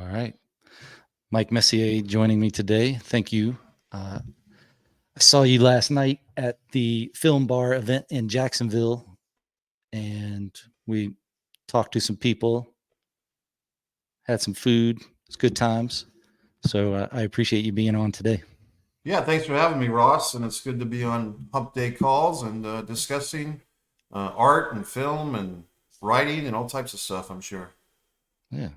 All right. Mike Messier joining me today. Thank you. I saw you last night at the Film Bar event in Jacksonville, and we talked to some people, had some food. It's good times. So I appreciate you being on today. Yeah, thanks for having me, Ross. And it's good to be on HumpDayCalls and discussing art and film and writing and all types of stuff, I'm sure. Yeah.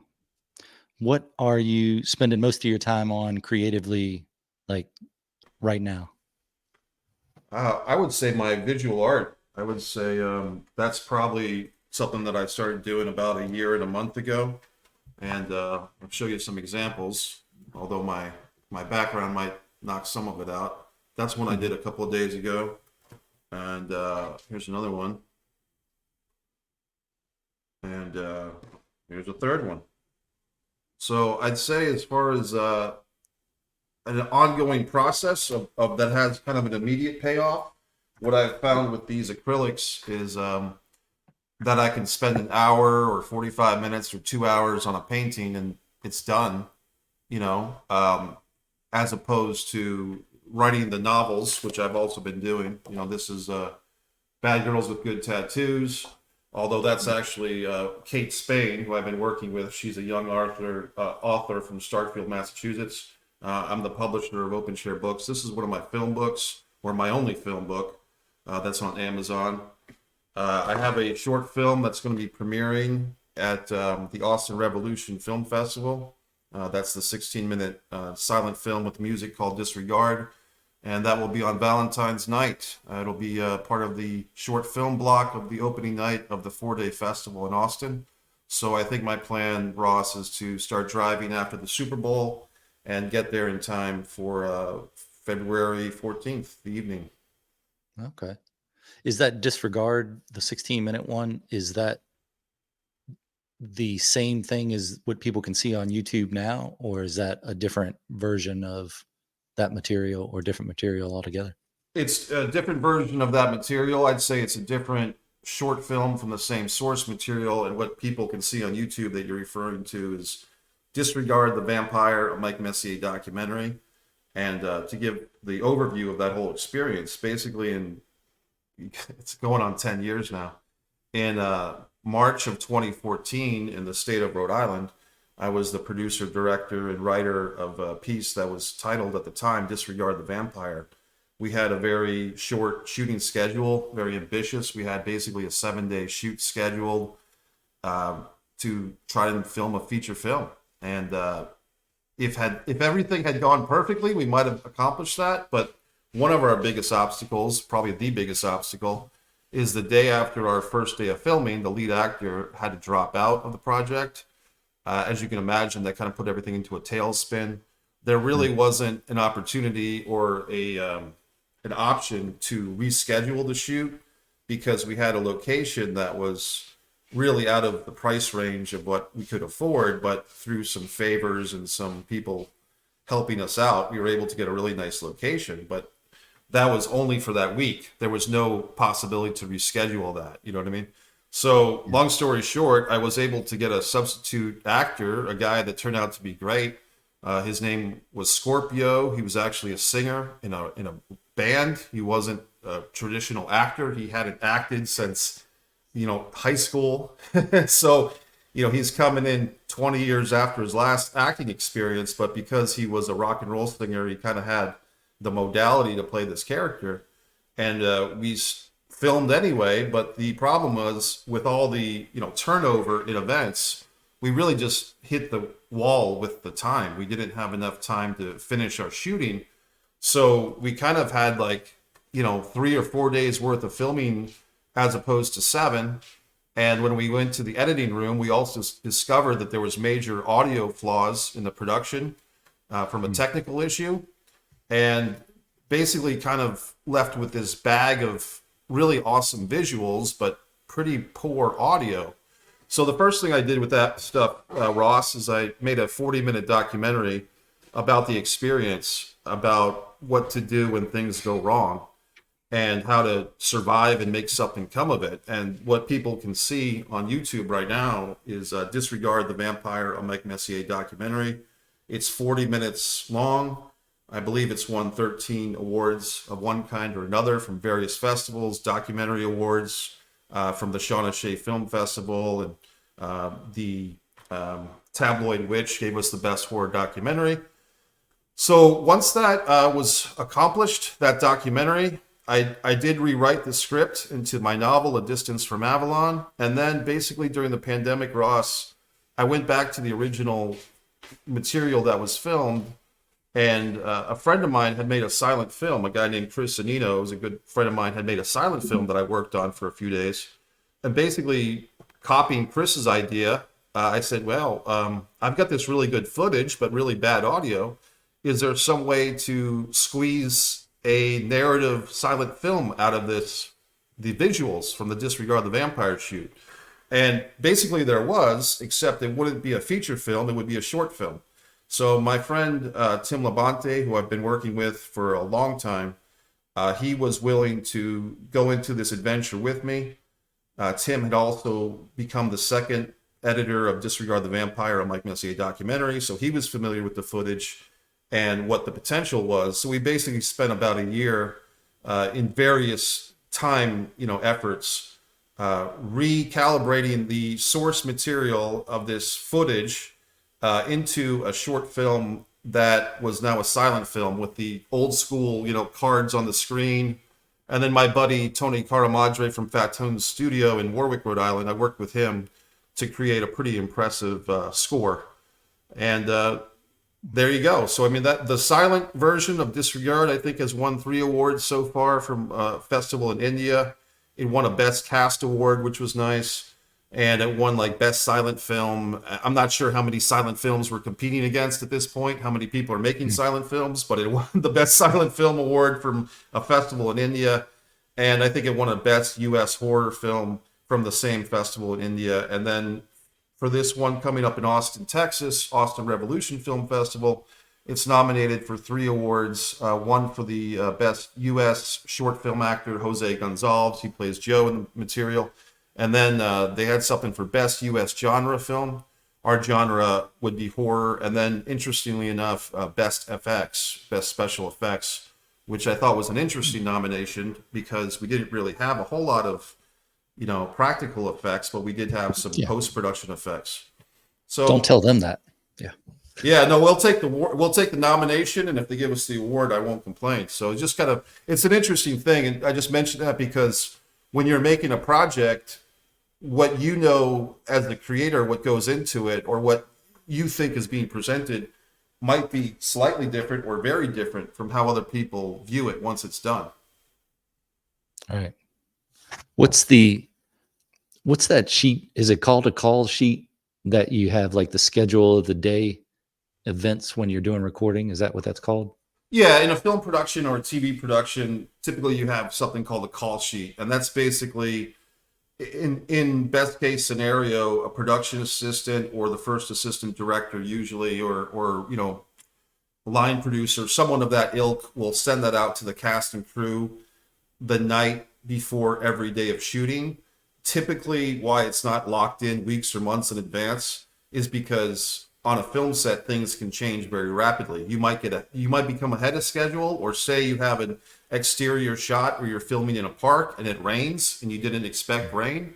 What are you spending most of your time on creatively, like right now? I would say my visual art, I would say that's probably something that I started doing about a year and a month ago. And I'll show you some examples, although my background might knock some of it out. That's one I did a couple of days ago. And here's another one. And here's a third one. So I'd say as far as an ongoing process of that has kind of an immediate payoff, what I've found with these acrylics is that I can spend an hour or 45 minutes or 2 hours on a painting and it's done, you know, as opposed to writing the novels, which I've also been doing. You know, this is Bad Girls with Good Tattoos. Although that's actually Kate Spain, who I've been working with. She's a young author from Starkfield, Massachusetts. I'm the publisher of Open Share Books. This is one of my film books, or my only film book, that's on Amazon. I have a short film that's going to be premiering at the Austin Revolution Film Festival. That's the 16-minute silent film with music called Disregard. And that will be on Valentine's night. It'll be part of the short film block of the opening night of the 4-day festival in Austin. So I think my plan, Ross, is to start driving after the Super Bowl and get there in time for February 14th, the evening. Okay. Is that Disregard, the 16-minute one? Is that the same thing as what people can see on YouTube now, or is that a different version of that material or different material altogether? It's a different version of that material. I'd say it's a different short film from the same source material. And what people can see on YouTube that you're referring to is Disregard the Vampire, a Mike Messier documentary. And to give the overview of that whole experience, basically it's going on 10 years now. In March of 2014 in the state of Rhode Island, I was the producer, director, and writer of a piece that was titled at the time, Disregard the Vampire. We had a very short shooting schedule, very ambitious. We had basically a 7-day shoot scheduled to try and film a feature film. And if everything had gone perfectly, we might have accomplished that. But one of our biggest obstacles, probably the biggest obstacle, is the day after our first day of filming, the lead actor had to drop out of the project. As you can imagine, that kind of put everything into a tailspin. There really wasn't an opportunity or an option to reschedule the shoot because we had a location that was really out of the price range of what we could afford, but through some favors and some people helping us out, we were able to get a really nice location. But that was only for that week. There was no possibility to reschedule that. You know what I mean? So long story short, I was able to get a substitute actor, a guy that turned out to be great. His name was Scorpio. He was actually a singer in a band. He wasn't a traditional actor. He hadn't acted since, high school. So, he's coming in 20 years after his last acting experience, but because he was a rock and roll singer, he kind of had the modality to play this character. And we filmed anyway, but the problem was with all the turnover in events, we really just hit the wall with the time. We didn't have enough time to finish our shooting, so we kind of had 3 or 4 days worth of filming as opposed to 7. And when we went to the editing room, we also discovered that there was major audio flaws in the production from a technical issue, and basically kind of left with this bag of really awesome visuals, but pretty poor audio. So the first thing I did with that stuff, Ross, is I made a 40-minute documentary about the experience, about what to do when things go wrong. and how to survive and make something come of it. And what people can see on YouTube right now is Disregard the Vampire, a Mike Messier documentary. It's 40 minutes long. I believe it's won 13 awards of one kind or another from various festivals, documentary awards from the Shauna Shea Film Festival, and the Tabloid Witch gave us the best horror documentary. So once that was accomplished, that documentary, I did rewrite the script into my novel, A Distance from Avalon. And then basically during the pandemic, Ross, I went back to the original material that was filmed. And a friend of mine had made a silent film. A guy named Chris Anino, who's a good friend of mine, had made a silent film that I worked on for a few days. And basically copying Chris's idea, I said, well, I've got this really good footage, but really bad audio. Is there some way to squeeze a narrative silent film out of this, the visuals from the Disregard the Vampire shoot? And basically there was, except it wouldn't be a feature film, it would be a short film. So my friend Tim Labonte, who I've been working with for a long time, he was willing to go into this adventure with me. Tim had also become the second editor of Disregard the Vampire, a Mike Messier documentary, so he was familiar with the footage and what the potential was. So we basically spent about a year in various time, efforts, recalibrating the source material of this footage into a short film that was now a silent film with the old school, cards on the screen. And then my buddy Tony Caramadre from Fat Tone's studio in Warwick, Rhode Island, I worked with him to create a pretty impressive score. And there you go. So, I mean, that the silent version of Disregard, I think, has won 3 awards so far from a festival in India. It won a Best Cast award, which was nice. And it won like Best Silent Film. I'm not sure how many silent films we're competing against at this point, how many people are making silent films, but it won the Best Silent Film award from a festival in India. And I think it won a Best U.S. Horror Film from the same festival in India. And then for this one coming up in Austin, Texas, Austin Revolution Film Festival, it's nominated for 3 awards. One for the Best U.S. Short Film Actor, Jose Gonzalez. He plays Joe in the material. And then they had something for Best U.S. Genre Film. Our genre would be horror. And then, interestingly enough, Best FX, Best Special Effects, which I thought was an interesting nomination because we didn't really have a whole lot of, practical effects, but we did have some post-production effects. So don't tell them that. Yeah. Yeah, no, we'll take the nomination, and if they give us the award, I won't complain. So it's just it's an interesting thing, and I just mentioned that because when you're making a project, what as the creator, what goes into it, or what you think is being presented might be slightly different or very different from how other people view it once it's done. All right. What's that sheet? Is it called a call sheet that you have like the schedule of the day events when you're doing recording? Is that what that's called? Yeah, in a film production or a TV production, typically you have something called a call sheet, and that's basically in best case scenario, a production assistant or the first assistant director usually, or line producer, someone of that ilk will send that out to the cast and crew the night before every day of shooting. Typically, why it's not locked in weeks or months in advance is because on a film set, things can change very rapidly. You might become ahead of schedule, or say you have an exterior shot where you're filming in a park and it rains and you didn't expect rain.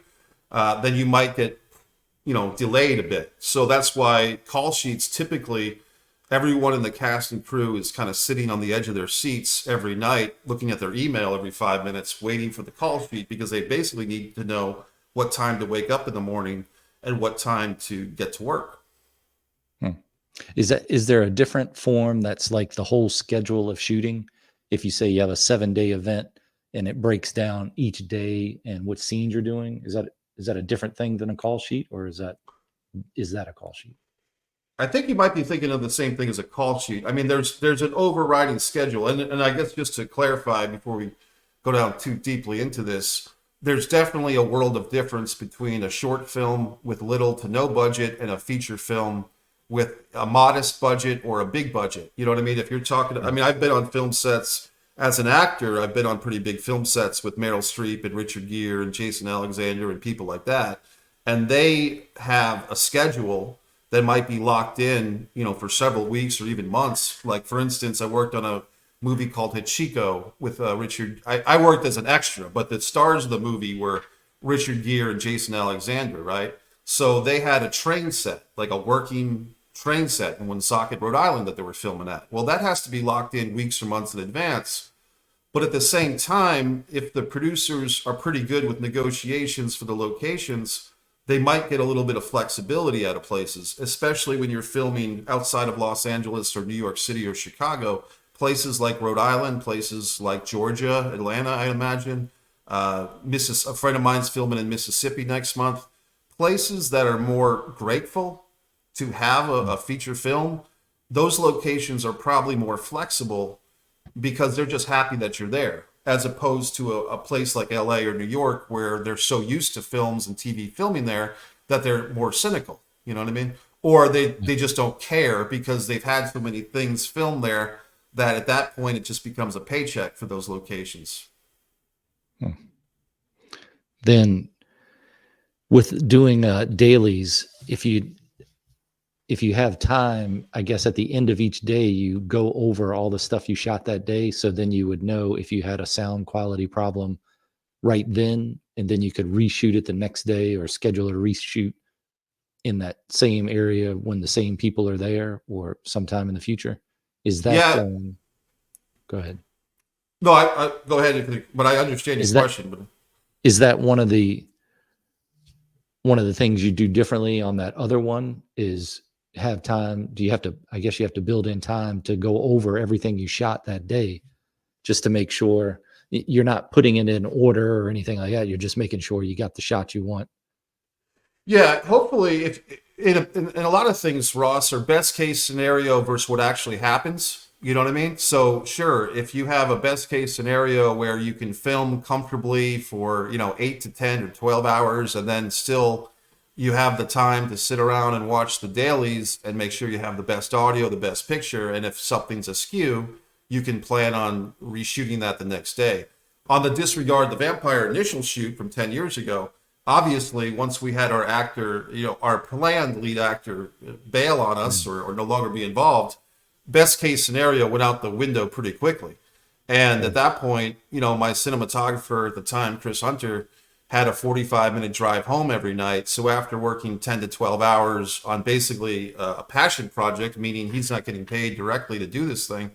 Then you might get, delayed a bit. So that's why call sheets, typically everyone in the cast and crew is kind of sitting on the edge of their seats every night, looking at their email every 5 minutes, waiting for the call sheet, because they basically need to know what time to wake up in the morning and what time to get to work. Is there a different form that's like the whole schedule of shooting? If you say you have a 7-day event and it breaks down each day and what scenes you're doing, is that a different thing than a call sheet, or is that a call sheet? I think you might be thinking of the same thing as a call sheet. I mean, there's an overriding schedule, and I guess just to clarify before we go down too deeply into this, there's definitely a world of difference between a short film with little to no budget and a feature film with a modest budget or a big budget. You know what I mean? If you're talking, I've been on film sets as an actor, I've been on pretty big film sets with Meryl Streep and Richard Gere and Jason Alexander and people like that. And they have a schedule that might be locked in, for several weeks or even months. Like, for instance, I worked on a movie called Hachiko with Richard. I worked as an extra, but the stars of the movie were Richard Gere and Jason Alexander, right? So they had a train set, like a working train set in Woonsocket, Rhode Island that they were filming at. Well, that has to be locked in weeks or months in advance. But at the same time, if the producers are pretty good with negotiations for the locations, they might get a little bit of flexibility out of places, especially when you're filming outside of Los Angeles or New York City or Chicago. Places like Rhode Island, places like Georgia, Atlanta, I imagine. A friend of mine's filming in Mississippi next month. Places that are more grateful to have a feature film, those locations are probably more flexible because they're just happy that you're there, as opposed to a place like LA or New York where they're so used to films and TV filming there that they're more cynical. You know what I mean? Or they just don't care because they've had so many things filmed there that at that point it just becomes a paycheck for those locations. Then with doing dailies, if you have time, I guess at the end of each day, you go over all the stuff you shot that day. So then you would know if you had a sound quality problem right then, and then you could reshoot it the next day or schedule a reshoot in that same area when the same people are there or sometime in the future. Is that, Yeah. Go ahead. No, I go ahead, but I understand your question. But is that one of the things you do differently on that other one is have time? Do you have to, I guess you have to build in time to go over everything you shot that day just to make sure you're not putting it in order or anything like that. You're just making sure you got the shot you want. Yeah, hopefully, if in a lot of things, Ross, are best case scenario versus what actually happens. You know what I mean? So sure, if you have a best case scenario where you can film comfortably for 8 to 10 or 12 hours, and then still you have the time to sit around and watch the dailies and make sure you have the best audio, the best picture, and if something's askew, you can plan on reshooting that the next day. On the Disregard the Vampire initial shoot from 10 years ago, obviously, once we had our actor, our planned lead actor bail on us or no longer be involved, best case scenario went out the window pretty quickly. And at that point, my cinematographer at the time, Chris Hunter, had a 45-minute drive home every night. So after working 10 to 12 hours on basically a passion project, meaning he's not getting paid directly to do this thing,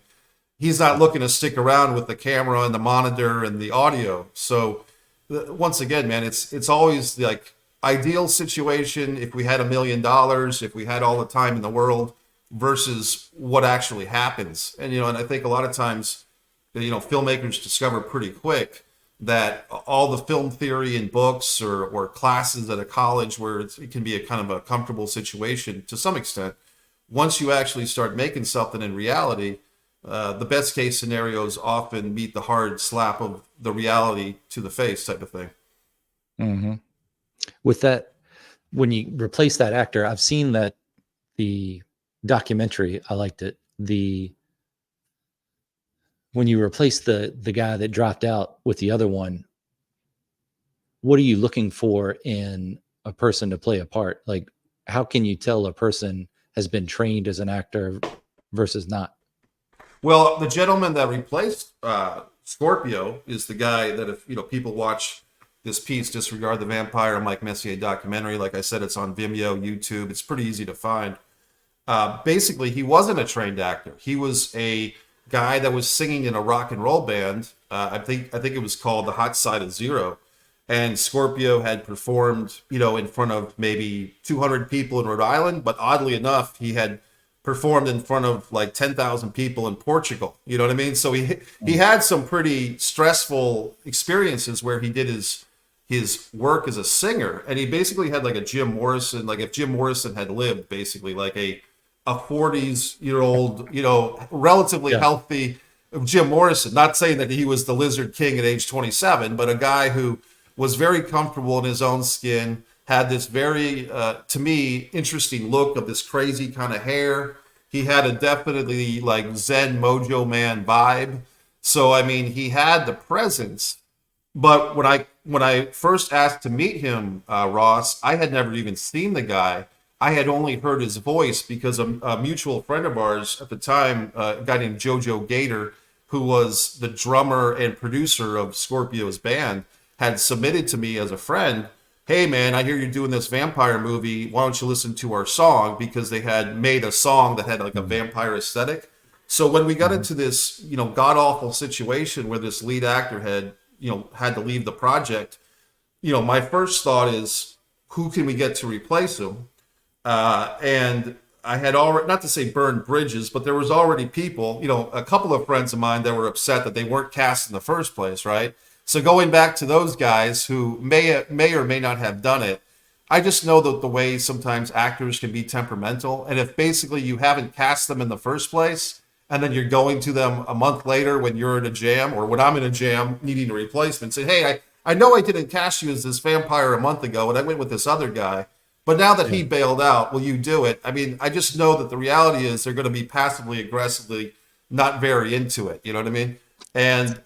he's not looking to stick around with the camera and the monitor and the audio. So once again, man, it's always like ideal situation if we had $1 million, if we had all the time in the world, versus what actually happens. And and I think a lot of times filmmakers discover pretty quick that all the film theory in books or classes at a college where it can be a kind of a comfortable situation to some extent, once you actually start making something in reality, the best case scenarios often meet the hard slap of the reality to the face type of thing. Mm-hmm. With that, when you replace that actor, I've seen that the documentary, I liked it. When you replace the guy that dropped out with the other one, what are you looking for in a person to play a part? Like, how can you tell a person has been trained as an actor versus not? Well, the gentleman that replaced Scorpio is the guy that if people watch this piece, Disregard the Vampire, a Mike Messier documentary, like I said, it's on Vimeo, YouTube. It's pretty easy to find. Basically, he wasn't a trained actor. He was a guy that was singing in a rock and roll band. I think it was called The Hot Side of Zero. And Scorpio had performed, in front of maybe 200 people in Rhode Island. But oddly enough, he had performed in front of like 10,000 people in Portugal. You know what I mean? So he had some pretty stressful experiences where he did his work as a singer. And he basically had like a Jim Morrison, like if Jim Morrison had lived, basically like a 40-year-old, relatively healthy Jim Morrison. Not saying that he was the Lizard King at age 27, but a guy who was very comfortable in his own skin, had this very, to me, interesting look of this crazy kind of hair. He had a definitely like Zen Mojo Man vibe. So I mean, he had the presence. But when I first asked to meet him, Ross, I had never even seen the guy. I had only heard his voice because a mutual friend of ours at the time, a guy named Jojo Gator, who was the drummer and producer of Scorpio's band, had submitted to me as a friend, "Hey man, I hear you're doing this vampire movie. Why don't you listen to our song?" Because they had made a song that had like a vampire aesthetic. So when we got into this, god awful situation where this lead actor had to leave the project, my first thought is, who can we get to replace him? And I had already, not to say burned bridges, but there was already people, a couple of friends of mine that were upset that they weren't cast in the first place, right? So going back to those guys who may or may not have done it, I just know that the way sometimes actors can be temperamental. And if basically you haven't cast them in the first place, and then you're going to them a month later when you're in a jam, or when I'm in a jam needing a replacement, say, "Hey, I know I didn't cast you as this vampire a month ago, and I went with this other guy, but now that he bailed out, will you do it?" I mean, I just know that the reality is they're going to be passively aggressively not very into it. You know what I mean? And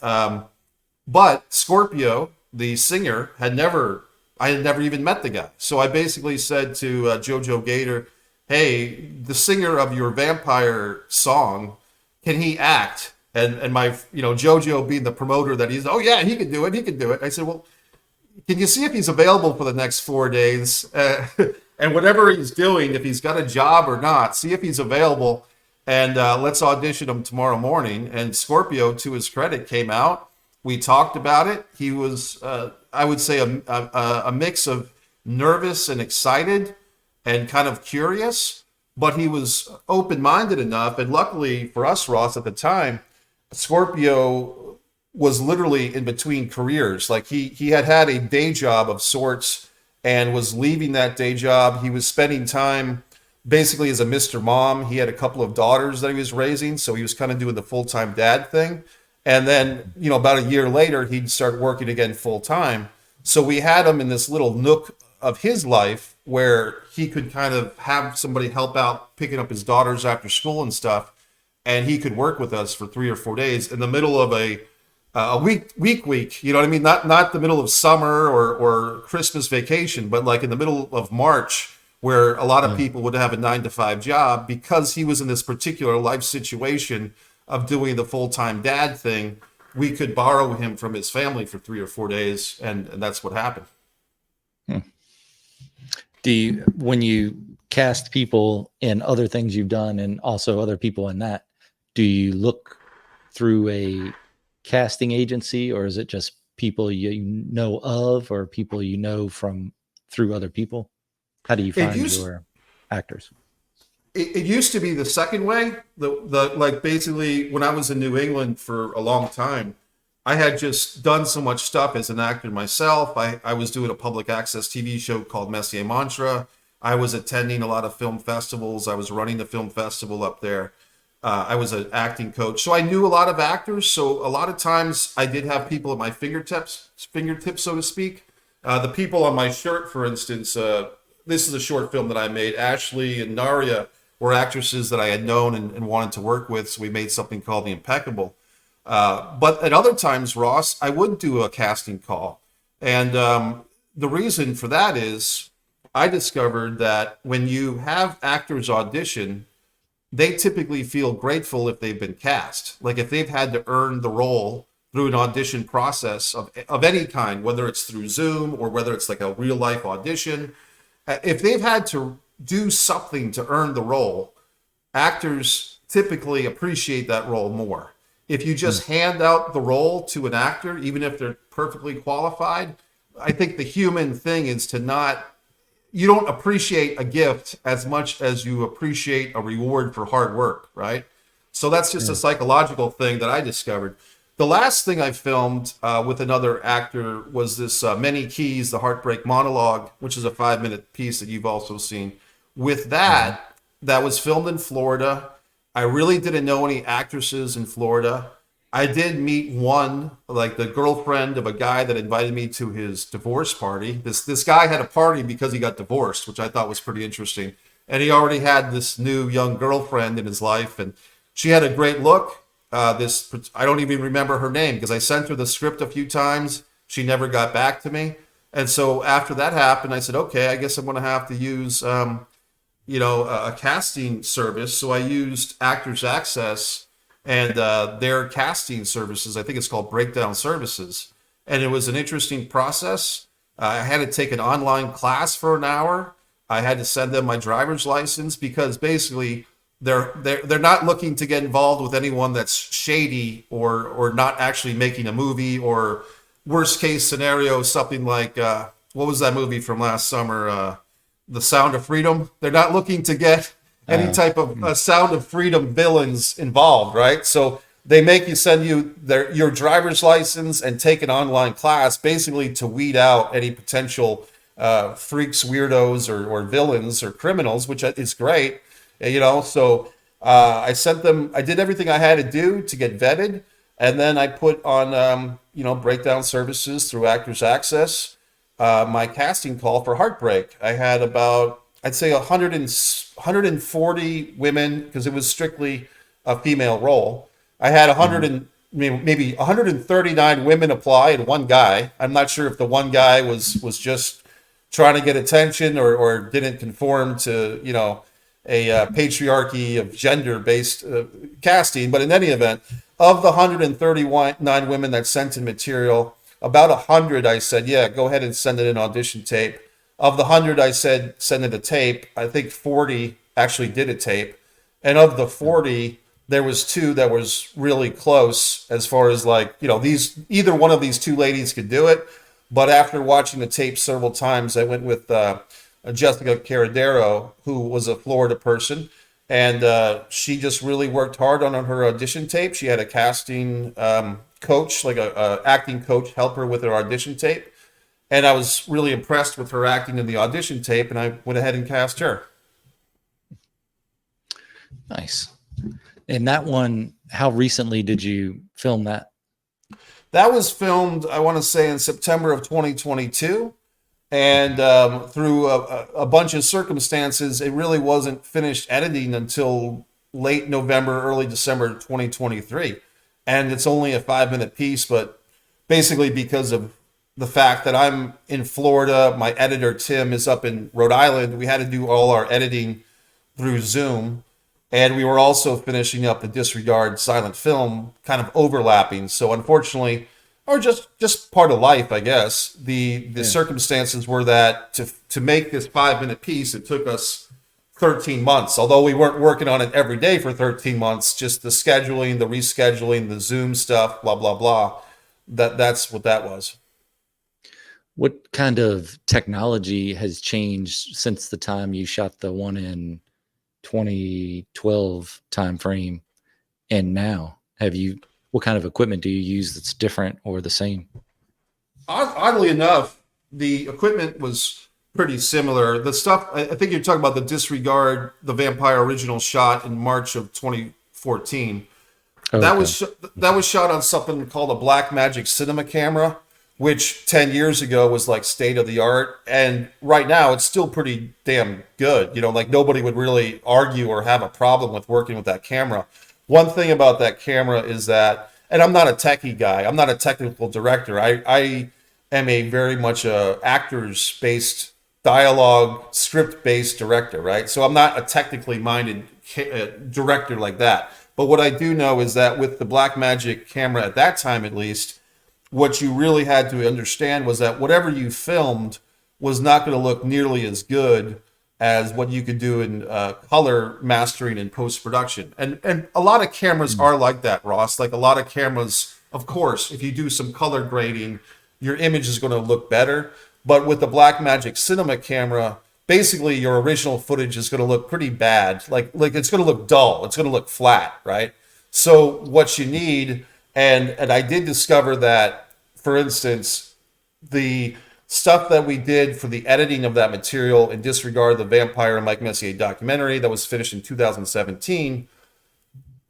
but Scorpio, the singer, I had never even met the guy. So I basically said to Jojo Gator, "Hey, the singer of your vampire song, can he act?" And my, Jojo being the promoter that he's, "Oh yeah, he can do it. He can do it." I said, "Well, can you see if he's available for the next 4 days? And whatever he's doing, if he's got a job or not, see if he's available, and let's audition him tomorrow morning." And Scorpio, to his credit, came out. We talked about it. He was, I would say, a mix of nervous and excited and kind of curious, but he was open-minded enough. And luckily for us, Ross, at the time, Scorpio was literally in between careers. Like he had a day job of sorts and was leaving that day job. He was spending time basically as a Mr. Mom. He had a couple of daughters that he was raising, so he was kind of doing the full-time dad thing. And then, about a year later, he'd start working again full-time. So we had him in this little nook of his life where he could kind of have somebody help out picking up his daughters after school and stuff, and he could work with us for 3 or 4 days in the middle of a week, you know what I mean? Not the middle of summer or Christmas vacation, but like in the middle of March, where a lot of people would have a 9-to-5 job, because he was in this particular life situation of doing the full-time dad thing. We could borrow him from his family for 3 or 4 days, and that's what happened. When you cast people in other things you've done and also other people in that, do you look through a casting agency, or is it just people you know of, or people you know from through other people? How do you find your actors? It used to be the second way. The like basically when I was in New England for a long time, I had just done so much stuff as an actor myself. I was doing a public access TV show called Messier Mantra. I was attending a lot of film festivals. I was running the film festival up there. I was an acting coach, so I knew a lot of actors. So a lot of times I did have people at my fingertips, so to speak. The people on my shirt, for instance, this is a short film that I made. Ashley and Naria were actresses that I had known and wanted to work with, so we made something called The Impeccable. But at other times, Ross, I would do a casting call. And the reason for that is I discovered that when you have actors audition, they typically feel grateful if they've been cast. Like if they've had to earn the role through an audition process of any kind, whether it's through Zoom or whether it's like a real life audition, if they've had to do something to earn the role, actors typically appreciate that role more. If you just hand out the role to an actor, even if they're perfectly qualified, I think the human thing is you don't appreciate a gift as much as you appreciate a reward for hard work, right? So that's just a psychological thing that I discovered. The last thing I filmed with another actor was this Many Keys, the Heartbreak Monologue, which is a 5-minute piece that you've also seen. With that was filmed in Florida. I really didn't know any actresses in Florida. I did meet one, like the girlfriend of a guy that invited me to his divorce party. This guy had a party because he got divorced, which I thought was pretty interesting. And he already had this new young girlfriend in his life, and she had a great look. this, I don't even remember her name because I sent her the script a few times. She never got back to me. And so after that happened, I said, okay, I guess I'm going to have to use, a casting service. So I used Actors Access and their casting services. I think it's called Breakdown Services. And it was an interesting process. I had to take an online class for an hour. I had to send them my driver's license because basically they're not looking to get involved with anyone that's shady or not actually making a movie, or worst case scenario, something like what was that movie from last summer? The Sound of Freedom. They're not looking to get any type of Sound of Freedom villains involved, right? So they make you send you your driver's license and take an online class, basically to weed out any potential freaks, weirdos, or villains or criminals, which is great, So I sent them. I did everything I had to do to get vetted, and then I put on Breakdown Services through Actors Access my casting call for Heartbreak. I had about, I'd say 140 women because it was strictly a female role. I had 100 and maybe 139 women apply and one guy. I'm not sure if the one guy was just trying to get attention or didn't conform to a patriarchy of gender-based casting. But in any event, of the 139 women that sent in material, about 100 I said, yeah, go ahead and send it an audition tape. Of the 100 I said, send it a tape. I think 40 actually did a tape. And of the 40, there was 2 that was really close as far as either one of these 2 ladies could do it. But after watching the tape several times, I went with Jessica Caradero, who was a Florida person. And she just really worked hard on her audition tape. She had a casting coach, like a acting coach, help her with her audition tape. And I was really impressed with her acting in the audition tape, and I went ahead and cast her. Nice. And that one, how recently did you film that? That was filmed, I want to say, in September of 2022. And through a bunch of circumstances, it really wasn't finished editing until late November, early December 2023. And it's only a 5-minute piece, but basically because of the fact that I'm in Florida, my editor, Tim, is up in Rhode Island, we had to do all our editing through Zoom. And we were also finishing up the Disregard silent film, kind of overlapping. So unfortunately, or just part of life, I guess, the circumstances were that to make this 5-minute piece, it took us 13 months. Although we weren't working on it every day for 13 months, just the scheduling, the rescheduling, the Zoom stuff, blah, blah, blah. That's what that was. What kind of technology has changed since the time you shot the one in 2012 timeframe and now? What kind of equipment do you use that's different or the same? Oddly enough, the equipment was pretty similar. The stuff, I think you're talking about the Disregard the Vampire original shot in March of 2014. Okay. That was shot on something called a Blackmagic cinema camera, which 10 years ago was like state of the art. And right now it's still pretty damn good. Nobody would really argue or have a problem with working with that camera. One thing about that camera is that, and I'm not a techie guy, I'm not a technical director. I am a very much actors-based, dialogue, script-based director, right? So I'm not a technically minded director like that. But what I do know is that with the Blackmagic camera at that time, at least, what you really had to understand was that whatever you filmed was not going to look nearly as good as what you could do in color mastering and post-production. And a lot of cameras are like that, Ross. Like a lot of cameras, of course, if you do some color grading, your image is going to look better. But with the Blackmagic cinema camera, basically your original footage is going to look pretty bad. Like it's going to look dull. It's going to look flat, right? So what you need, and I did discover that, for instance, the stuff that we did for the editing of that material in Disregard the Vampire and Mike Messier documentary that was finished in 2017,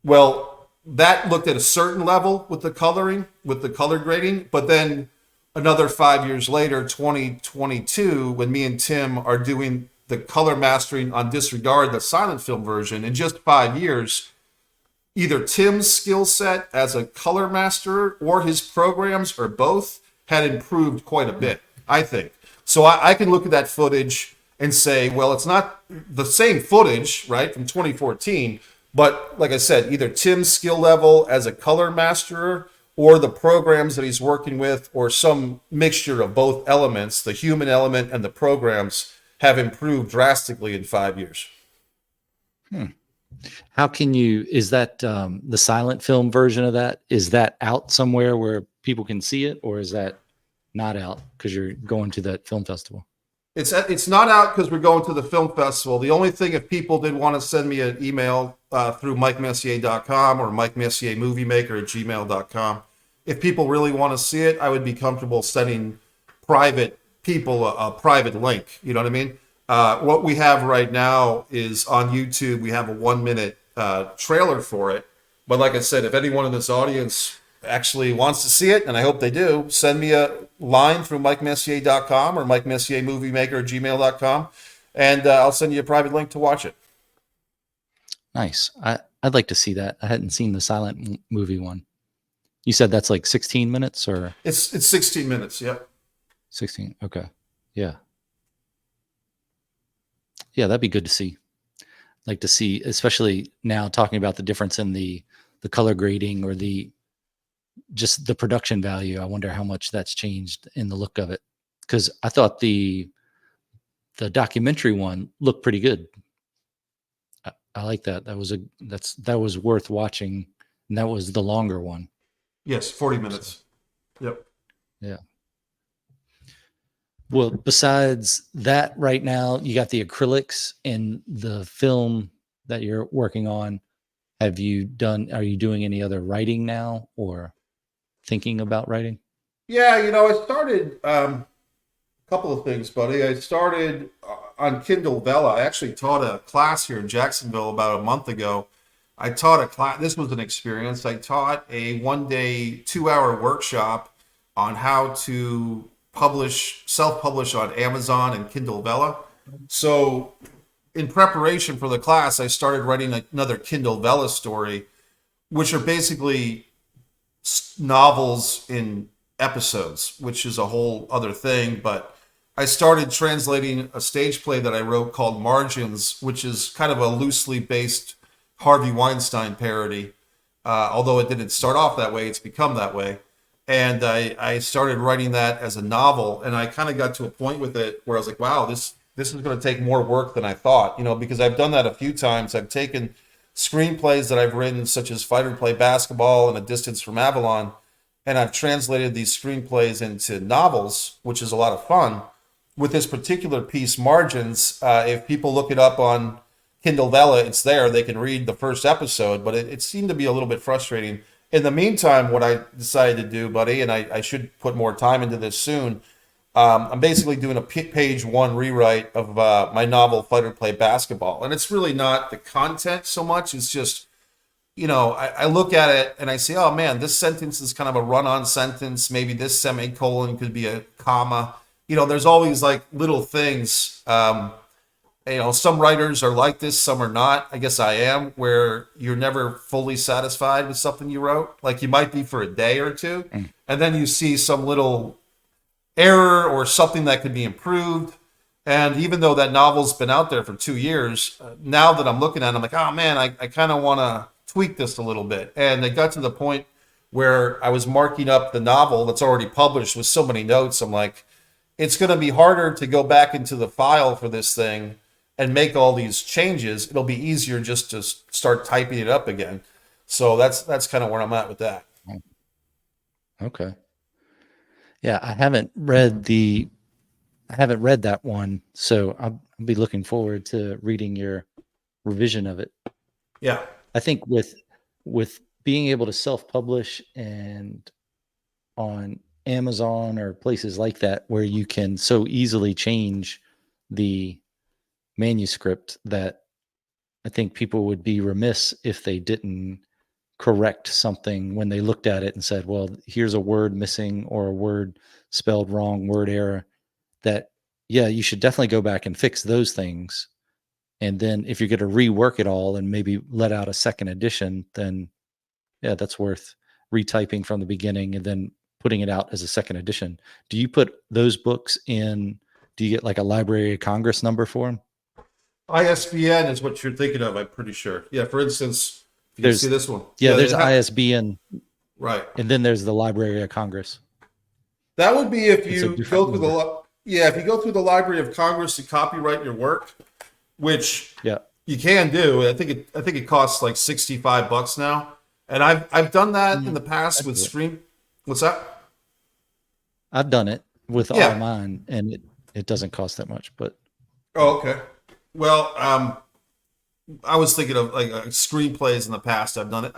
well, that looked at a certain level with the coloring, with the color grading, but then another 5 years later, 2022, when me and Tim are doing the color mastering on Disregard, the silent film version, in just 5 years, either Tim's skill set as a color master or his programs or both had improved quite a bit, I think. So I can look at that footage and say, well, it's not the same footage, right, from 2014, but like I said, either Tim's skill level as a color masterer or the programs that he's working with or some mixture of both elements, the human element and the programs, have improved drastically in 5 years. How can you, is that the silent film version of that? Is that out somewhere where people can see it, or is that not out because you're going to that film festival? It's not out because we're going to the film festival. The only thing, if people did want to send me an email through MikeMessier.com or Mike Messier Movie Maker at gmail.com, if people really want to see it, I would be comfortable sending private people a private link. You know what I mean? What we have right now is on YouTube, we have a 1-minute trailer for it. But like I said, if anyone in this audience actually wants to see it, and I hope they do, send me a line through MikeMessier.com or Mike Messier Movie Maker at gmail.com, and I'll send you a private link to watch it. Nice. I'd like to see that. I hadn't seen the silent movie one. You said that's like 16 minutes or? It's 16 minutes, yep. 16, okay. Yeah. Yeah, that'd be good to see. Like to see, especially now talking about the difference in the color grading or just the production value. I wonder how much that's changed in the look of it. Because I thought the documentary one looked pretty good. I like that. That was worth watching, and that was the longer one. Yes, 40 minutes. Yep. Yeah. Well, besides that, right now you got the acrylics in the film that you're working on. Are you doing any other writing now or thinking about writing? Yeah, I started a couple of things, buddy. I started on Kindle Vella. I actually taught a class here in Jacksonville about a month ago. I taught a class. This was an experience. I taught a 1-day, 2-hour workshop on how to self-publish on Amazon and Kindle Vella. So in preparation for the class, I started writing another Kindle Vella story, which are basically novels in episodes, which is a whole other thing. But I started translating a stage play that I wrote called Margins, which is kind of a loosely based Harvey Weinstein parody. Although it didn't start off that way, it's become that way. And I started writing that as a novel, and I kind of got to a point with it where I was like, wow, this is going to take more work than I thought, because I've done that a few times. I've taken screenplays that I've written, such as Fight or Play Basketball and A Distance from Avalon, and I've translated these screenplays into novels, which is a lot of fun. With this particular piece, Margins, if people look it up on Kindle Vella, it's there. They can read the first episode, but it seemed to be a little bit frustrating. In the meantime, what I decided to do, buddy, and I should put more time into this soon, I'm basically doing a page 1 rewrite of my novel, Fight or Play Basketball. And it's really not the content so much. It's just, I look at it and I say, oh, man, this sentence is kind of a run-on sentence. Maybe this semicolon could be a comma. There's always like little things. Some writers are like this, some are not. I guess I am, where you're never fully satisfied with something you wrote. Like you might be for a day or two, and then you see some little error or something that could be improved. And even though that novel's been out there for 2 years, now that I'm looking at it, I'm like, oh man, I kind of want to tweak this a little bit. And it got to the point where I was marking up the novel that's already published with so many notes. I'm like, it's going to be harder to go back into the file for this thing and make all these changes. It'll be easier just to start typing it up again. So that's kind of where I'm at with that. Okay. Yeah, I haven't read that one, so I'll be looking forward to reading your revision of it. Yeah. I think with being able to self-publish and on Amazon or places like that where you can so easily change the manuscript, that I think people would be remiss if they didn't correct something when they looked at it and said, well, here's a word missing or a word spelled wrong, word error, that, yeah, you should definitely go back and fix those things And then if you're going to rework it all and maybe let out a second edition, then yeah, that's worth retyping from the beginning and then putting it out as a second edition. Do you put those books in? Do you get like a Library of Congress number for them? ISBN is what you're thinking of, I'm pretty sure. Yeah, for instance, if you can There's see this one. yeah, Yeah, there's ISBN, right. and then there's the Library of Congress. That would be if It's a you different go through number. if you go through the Library of Congress to copyright your work, which Yeah. you can do. I think it costs like $65 now. And I've done that in the past I'd with do it. Scream. What's that? I've done it with all Yeah. mine, and it doesn't cost that much. But Oh, okay. Well, I was thinking of like screenplays in the past. I've done it.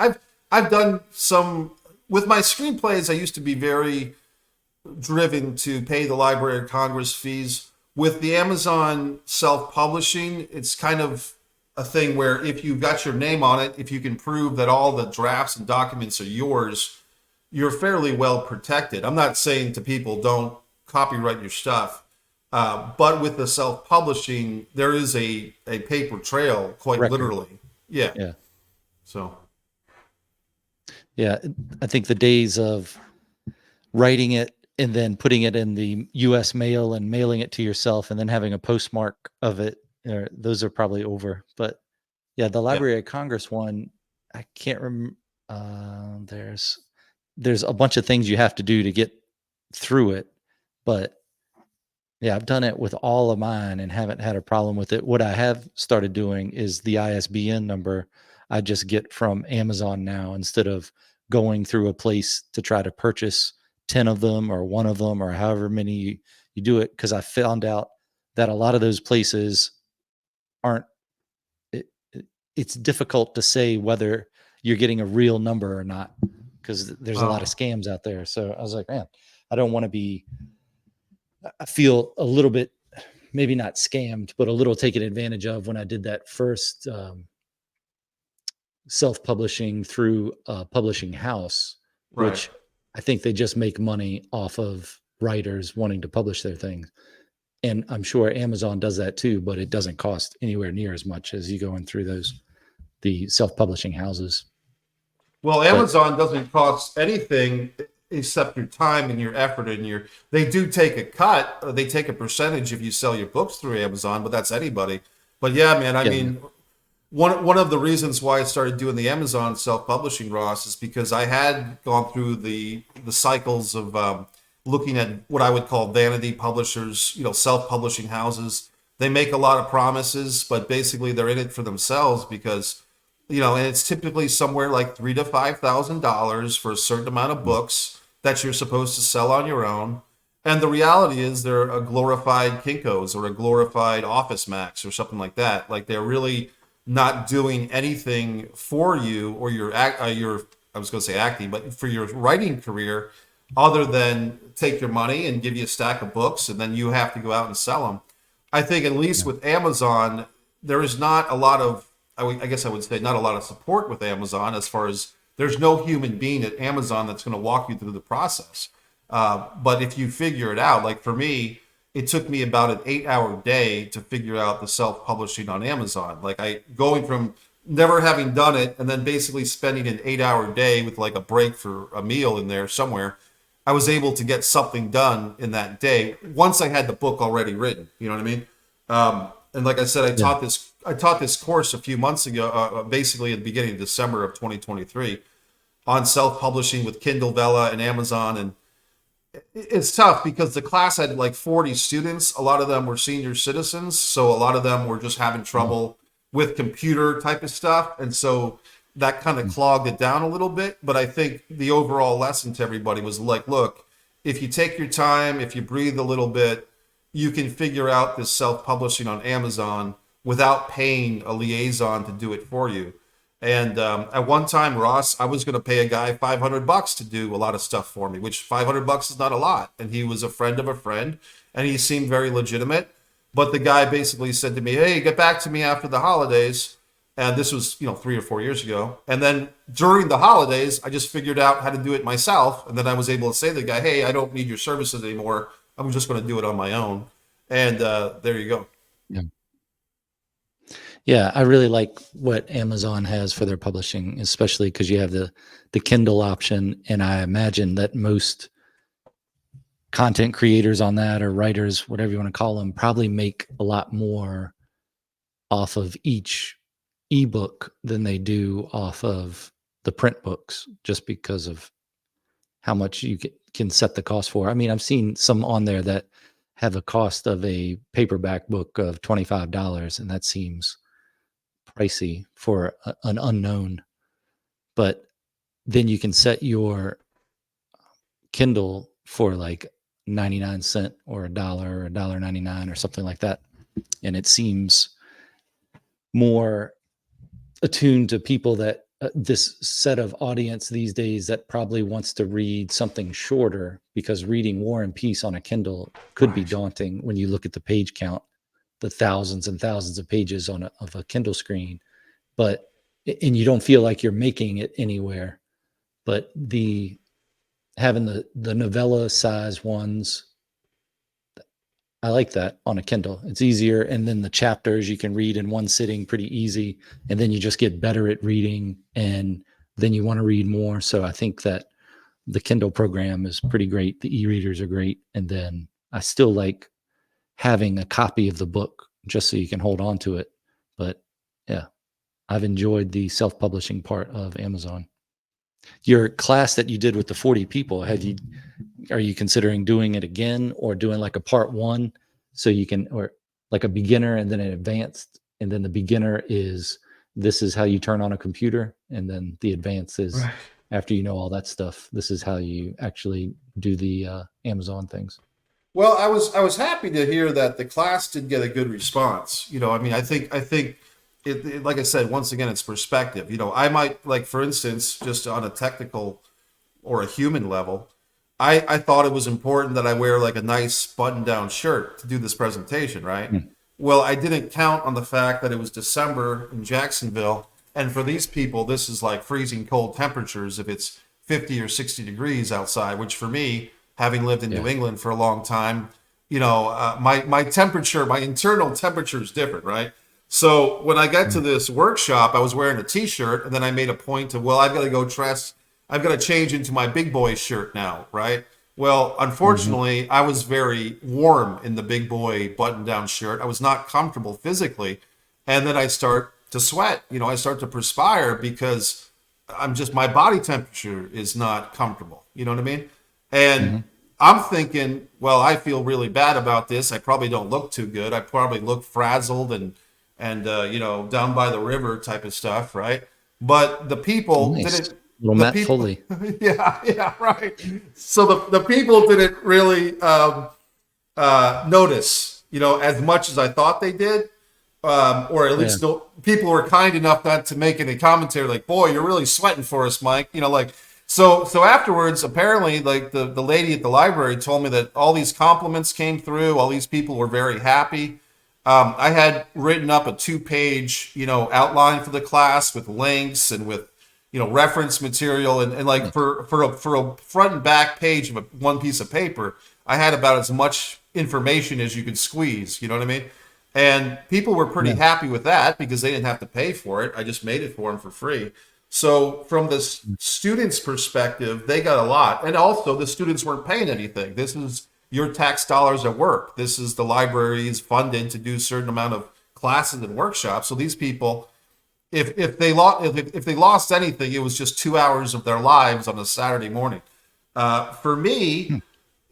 I've done some with my screenplays. I used to be very driven to pay the Library of Congress fees. With the Amazon self-publishing, it's kind of a thing where if you've got your name on it, if you can prove that all the drafts and documents are yours, you're fairly well protected. I'm not saying to people don't copyright your stuff, but with the self-publishing, there is a paper trail, quite record. literally. Yeah. Yeah. So. Yeah, I think the days of writing it and then putting it in the U.S. mail and mailing it to yourself and then having a postmark of it, those are probably over. But yeah, the Library of Congress one, I can't remember. There's a bunch of things you have to do to get through it, but yeah, I've done it with all of mine and haven't had a problem with it. What I have started doing is the ISBN number I just get from Amazon now instead of going through a place to try to purchase 10 of them or one of them or however many you do it. Because I found out that a lot of those places aren't, it's difficult to say whether you're getting a real number or not because there's a lot of scams out there. So I was like, man, I don't want to be, I feel a little bit, maybe not scammed, but a little taken advantage of when I did that first self-publishing through a publishing house, Right. which I think they just make money off of writers wanting to publish their things. And I'm sure Amazon does that too, but it doesn't cost anywhere near as much as you going through the self-publishing houses. Well, Amazon doesn't cost anything except your time and your effort and they do take a cut. They take a percentage if you sell your books through Amazon, but that's anybody. But yeah, man, I mean, one of the reasons why I started doing the Amazon self-publishing, Ross, is because I had gone through the cycles of looking at what I would call vanity publishers, self-publishing houses. They make a lot of promises, but basically they're in it for themselves because, and it's typically somewhere like $3,000 to $5,000 for a certain amount of books that you're supposed to sell on your own. And the reality is they're a glorified Kinko's or a glorified Office Max or something like that. Like they're really not doing anything for you or I was going to say acting, but for your writing career, other than take your money and give you a stack of books, and then you have to go out and sell them. I think at least with Amazon, there is not a lot of, I guess I would say not a lot of support with Amazon as far as there's no human being at Amazon that's going to walk you through the process. But if you figure it out, like for me, it took me about an 8-hour day to figure out the self-publishing on Amazon. Like going from never having done it and then basically spending an 8-hour day with like a break for a meal in there somewhere, I was able to get something done in that day once I had the book already written. You know what I mean? And like I said, I taught this course a few months ago, basically at the beginning of December of 2023, on self-publishing with Kindle Vella and Amazon. And it's tough because the class had like 40 students. A lot of them were senior citizens, so a lot of them were just having trouble with computer type of stuff, and so that kind of clogged it down a little bit. But I think the overall lesson to everybody was like, look, if you take your time, if you breathe a little bit, you can figure out this self-publishing on Amazon without paying a liaison to do it for you. And at one time, Ross, I was going to pay a guy $500 to do a lot of stuff for me, which $500 is not a lot. And he was a friend of a friend, and he seemed very legitimate. But the guy basically said to me, "Hey, get back to me after the holidays." And this was, 3 or 4 years ago. And then during the holidays, I just figured out how to do it myself. And then I was able to say to the guy, "Hey, I don't need your services anymore. I'm just going to do it on my own." And there you go. Yeah. Yeah, I really like what Amazon has for their publishing, especially because you have the Kindle option, and I imagine that most content creators on that, or writers, whatever you want to call them, probably make a lot more off of each ebook than they do off of the print books, just because of how much you can set the cost for. I mean, I've seen some on there that have a cost of a paperback book of $25, and that seems pricey for an unknown. But then you can set your Kindle for like 99 cents or $1 or $1.99 or something like that, and it seems more attuned to people that this set of audience these days that probably wants to read something shorter, because reading War and Peace on a Kindle could be daunting when you look at the page count, the thousands and thousands of pages of a Kindle screen. But and you don't feel like you're making it anywhere. But having the novella size ones, I like that on a Kindle. It's easier. And then the chapters you can read in one sitting pretty easy. And then you just get better at reading, and then you want to read more. So I think that the Kindle program is pretty great. The e-readers are great. And then I still like having a copy of the book just so you can hold on to it. But yeah, I've enjoyed the self-publishing part of Amazon. Your class that you did with the 40 people, are you considering doing it again, or doing like a part one, so you can, or like a beginner and then an advanced, and then the beginner is, this is how you turn on a computer, and then the advanced is Right. after you know all that stuff, this is how you actually do the Amazon things. Well, I was happy to hear that the class did get a good response. I mean, I think like I said, once again, it's perspective. I might, like, for instance, just on a technical or a human level, I thought it was important that I wear like a nice button-down shirt to do this presentation, right? Well, I didn't count on the fact that it was December in Jacksonville, and for these people, this is like freezing cold temperatures if it's 50 or 60 degrees outside, which for me, having lived in New England for a long time, my temperature, my internal temperature is different, right? So when I got to this workshop, I was wearing a t-shirt, and then I made a point of, well, I've got to go dress, I've got to change into my big boy shirt now, right? Well, unfortunately, I was very warm in the big boy button-down shirt. I was not comfortable physically. And then I start to sweat. I start to perspire because my body temperature is not comfortable. You know what I mean? And I'm thinking, well, I feel really bad about this. I probably don't look too good. I probably look frazzled and down by the river type of stuff, right? But the people didn't. Little The Matt people, Foley. yeah, right. So the people didn't really notice, as much as I thought they did, or at least people were kind enough not to make any commentary, like, "Boy, you're really sweating for us, Mike." So afterwards, apparently, like the lady at the library told me that all these compliments came through. All these people were very happy. I had written up a 2-page, outline for the class with links and with, reference material, and like for a front and back page of one piece of paper, I had about as much information as you could squeeze. You know what I mean? And people were pretty happy with that because they didn't have to pay for it. I just made it for them for free. So from the students' perspective, they got a lot. And also the students weren't paying anything. This is your tax dollars at work. This is the library's funded to do a certain amount of classes and workshops. So these people, if they lost anything, it was just 2 hours of their lives on a Saturday morning. For me,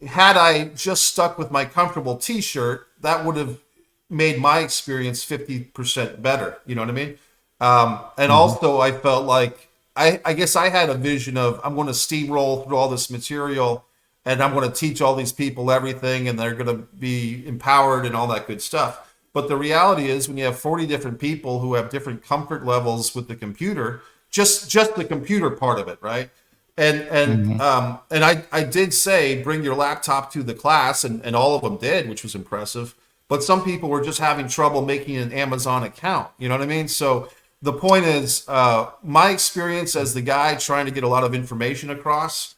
had I just stuck with my comfortable T-shirt, that would have made my experience 50% better. You know what I mean? And also, I felt like I guess I had a vision of, I'm going to steamroll through all this material, and I'm going to teach all these people everything, and they're going to be empowered and all that good stuff. But the reality is, when you have 40 different people who have different comfort levels with the computer, just the computer part of it, right? And I did say, bring your laptop to the class, and all of them did, which was impressive. But some people were just having trouble making an Amazon account. You know what I mean? So the point is, my experience as the guy trying to get a lot of information across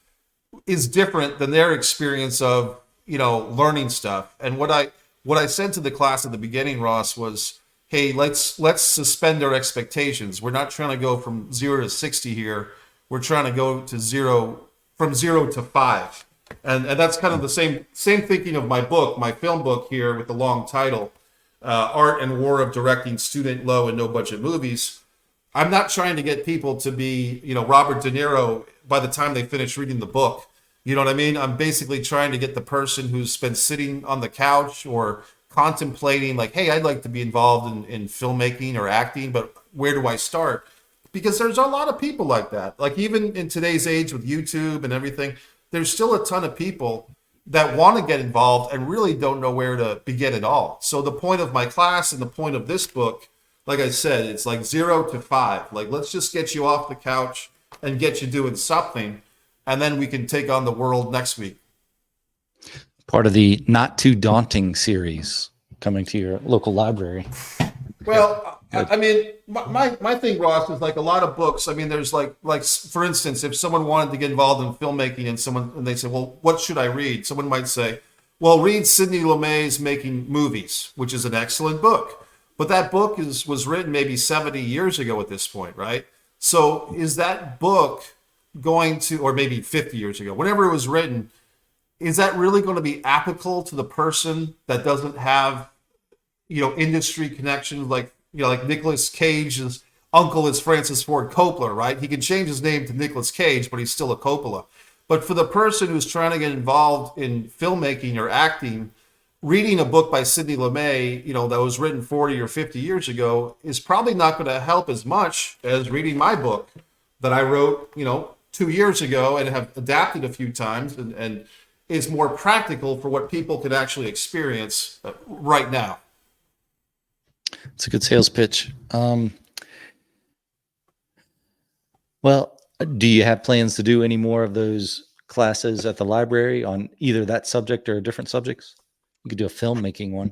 is different than their experience of, learning stuff. And what I said to the class at the beginning, Ross, was, hey, let's suspend our expectations. We're not trying to go from 0 to 60 here. We're trying to go to from 0 to 5. And that's kind of the same thinking of my book, my film book here with the long title, Art and War of Directing Student Low and No Budget Movies. I'm not trying to get people to be, Robert De Niro by the time they finish reading the book. You know what I mean? I'm basically trying to get the person who's been sitting on the couch or contemplating like, hey, I'd like to be involved in filmmaking or acting, but where do I start? Because there's a lot of people like that. Like even in today's age with YouTube and everything, there's still a ton of people that want to get involved and really don't know where to begin at all. So the point of my class and the point of this book, like I said, it's like 0 to 5. Like, let's just get you off the couch and get you doing something. And then we can take on the world next week. Part of the Not Too Daunting series coming to your local library. Well, I mean, my thing, Ross, is like a lot of books. I mean, there's like for instance, if someone wanted to get involved in filmmaking and they say, well, what should I read? Someone might say, well, read Sidney Lumet's Making Movies, which is an excellent book. But that book was written maybe 70 years ago at this point, right? So is that book going to, or maybe 50 years ago, whenever it was written, is that really going to be applicable to the person that doesn't have, industry connections? Like Nicolas Cage's uncle is Francis Ford Coppola, right? He can change his name to Nicolas Cage, but he's still a Coppola. But for the person who's trying to get involved in filmmaking or acting, reading a book by Sidney Lumet, that was written 40 or 50 years ago is probably not going to help as much as reading my book that I wrote, 2 years ago and have adapted a few times and is more practical for what people can actually experience right now. It's a good sales pitch. Well, do you have plans to do any more of those classes at the library on either that subject or different subjects? You could do a filmmaking one.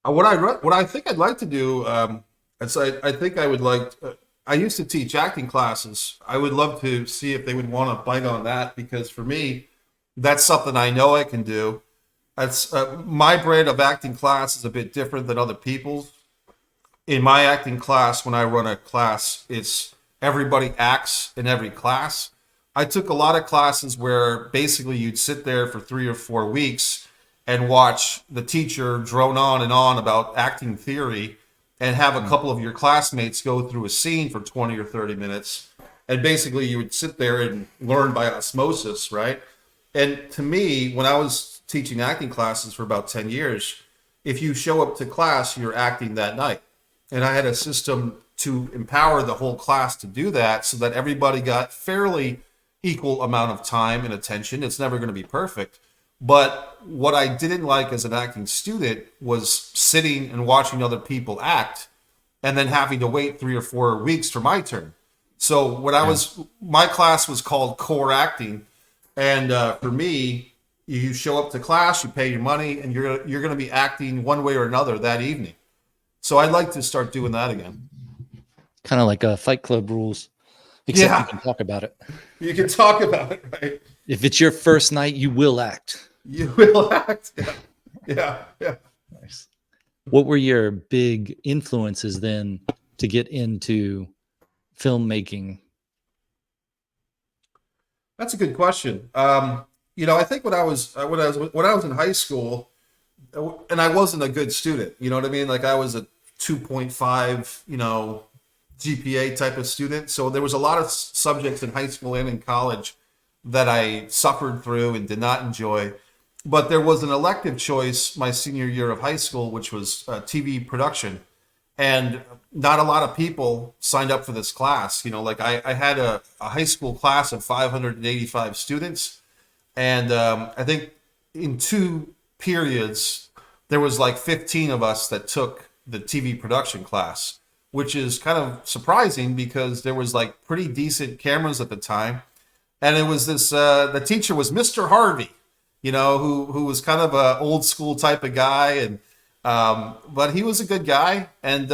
What I think I'd like to do, I think I would like. I used to teach acting classes. I would love to see if they would want to bite on that, because for me, that's something I know I can do. That's my brand of acting class is a bit different than other people's. In my acting class, when I run a class, it's everybody acts in every class. I took a lot of classes where basically you'd sit there for 3 or 4 weeks and watch the teacher drone on and on about acting theory and have a couple of your classmates go through a scene for 20 or 30 minutes. And basically you would sit there and learn by osmosis, right? And to me, when I was teaching acting classes for about 10 years, if you show up to class, you're acting that night. And I had a system to empower the whole class to do that so that everybody got fairly equal amount of time and attention. It's never going to be perfect. But what I didn't like as an acting student was sitting and watching other people act and then having to wait 3 or 4 weeks for my turn. So when my class was called core acting. And for me, you show up to class, you pay your money, and you're going to be acting one way or another that evening. So I'd like to start doing that again. Kind of like Fight Club rules, except you can talk about it. You can talk about it, right? If it's your first night, you will act. You will act. Yeah. Nice. What were your big influences then to get into filmmaking? That's a good question. I think when I was in high school, and I wasn't a good student, you know what I mean? Like I was a 2.5, GPA type of student. So there was a lot of subjects in high school and in college that I suffered through and did not enjoy. But there was an elective choice my senior year of high school, which was TV production. And not a lot of people signed up for this class. I had a high school class of 585 students. And I think in 2 periods, there was like 15 of us that took the TV production class, which is kind of surprising because there was like pretty decent cameras at the time. And it was this, the teacher was Mr. Harvey, who was kind of a old school type of guy. And, but he was a good guy. And,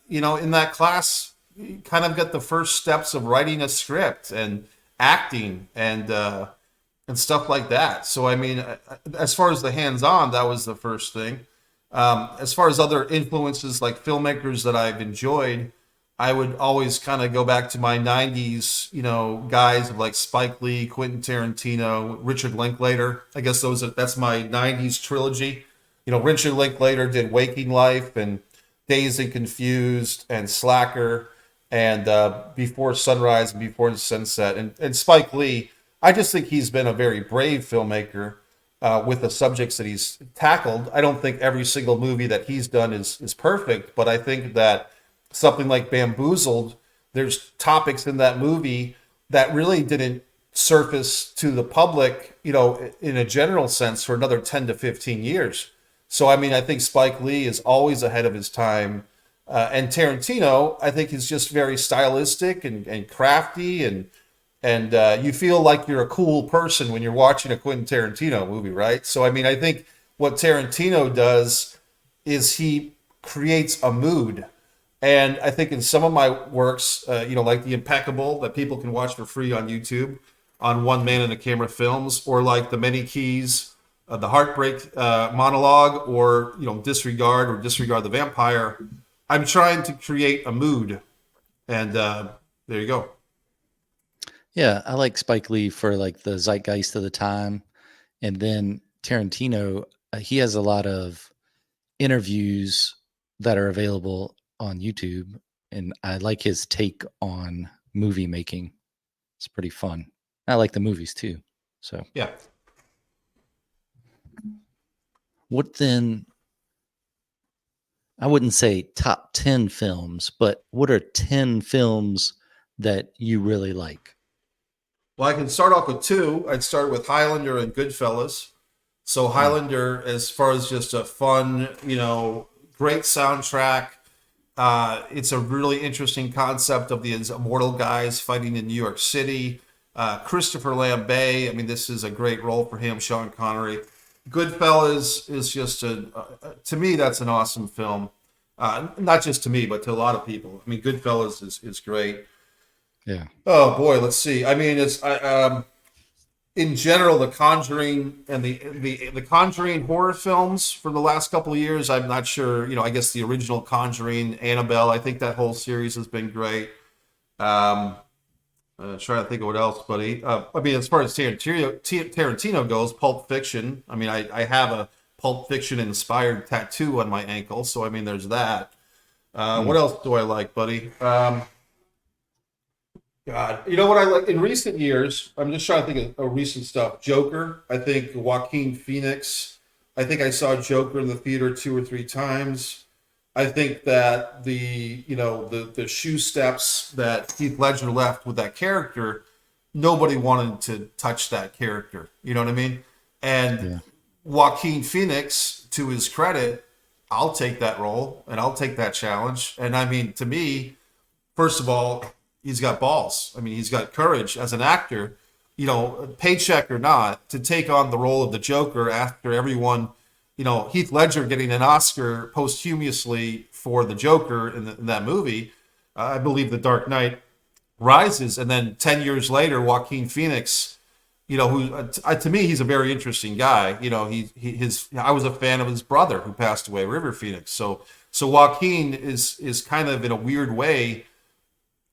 in that class, you kind of got the first steps of writing a script and acting and stuff like that. So, I mean, as far as the hands-on, that was the first thing. As far as other influences like filmmakers that I've enjoyed, I would always kind of go back to my 90s, guys of like Spike Lee, Quentin Tarantino, Richard Linklater. I guess that's my 90s trilogy. Richard Linklater did Waking Life and Dazed and Confused and Slacker and Before Sunrise and Before Sunset. And Spike Lee, I just think he's been a very brave filmmaker with the subjects that he's tackled. I don't think every single movie that he's done is perfect, but I think that something like Bamboozled, there's topics in that movie that really didn't surface to the public, in a general sense for another 10 to 15 years. So, I mean, I think Spike Lee is always ahead of his time. And Tarantino, I think, is just very stylistic and crafty. And you feel like you're a cool person when you're watching a Quentin Tarantino movie, right? So, I mean, I think what Tarantino does is he creates a mood. And I think in some of my works, like The Impeccable that people can watch for free on YouTube on One Man and a Camera Films, or like The Many Keys, the Heartbreak monologue, or Disregard the Vampire, I'm trying to create a mood. And there you go. Yeah, I like Spike Lee for like the zeitgeist of the time. And then Tarantino, he has a lot of interviews that are available on YouTube, and I like his take on movie making. It's pretty fun. I like the movies too. So yeah. What then? I wouldn't say top 10 films, but what are 10 films that you really like? Well, I can start off with two. I'd start with Highlander and Goodfellas. So Highlander, as far as just a fun, great soundtrack. It's a really interesting concept of these immortal guys fighting in New York City. Christopher Lambert, I mean, this is a great role for him. Sean Connery. Goodfellas is just to me, that's an awesome film. Not just to me, but to a lot of people. I mean, Goodfellas is great. Yeah. Oh boy, let's see. I mean, it's in general, The Conjuring and the Conjuring horror films for the last couple of years. I'm not sure. I guess the original Conjuring, Annabelle. I think that whole series has been great. Trying to think of what else, buddy. I mean, as far as Tarantino goes, Pulp Fiction. I mean, I have a Pulp Fiction inspired tattoo on my ankle, so I mean, there's that. What else do I like, buddy? God, you know what I like in recent years? I'm just trying to think of recent stuff. Joker. I think Joaquin Phoenix. I think I saw Joker in the theater 2 or 3 times. I think that the shoe steps that Heath Ledger left with that character, nobody wanted to touch that character. You know what I mean? And Joaquin Phoenix, to his credit, I'll take that role and I'll take that challenge. And I mean, to me, first of all, he's got balls. I mean, he's got courage as an actor, paycheck or not, to take on the role of the Joker after everyone, Heath Ledger getting an Oscar posthumously for the Joker in that movie. I believe The Dark Knight Rises. And then 10 years later, Joaquin Phoenix, who to me, he's a very interesting guy. I was a fan of his brother who passed away, River Phoenix. So Joaquin is kind of in a weird way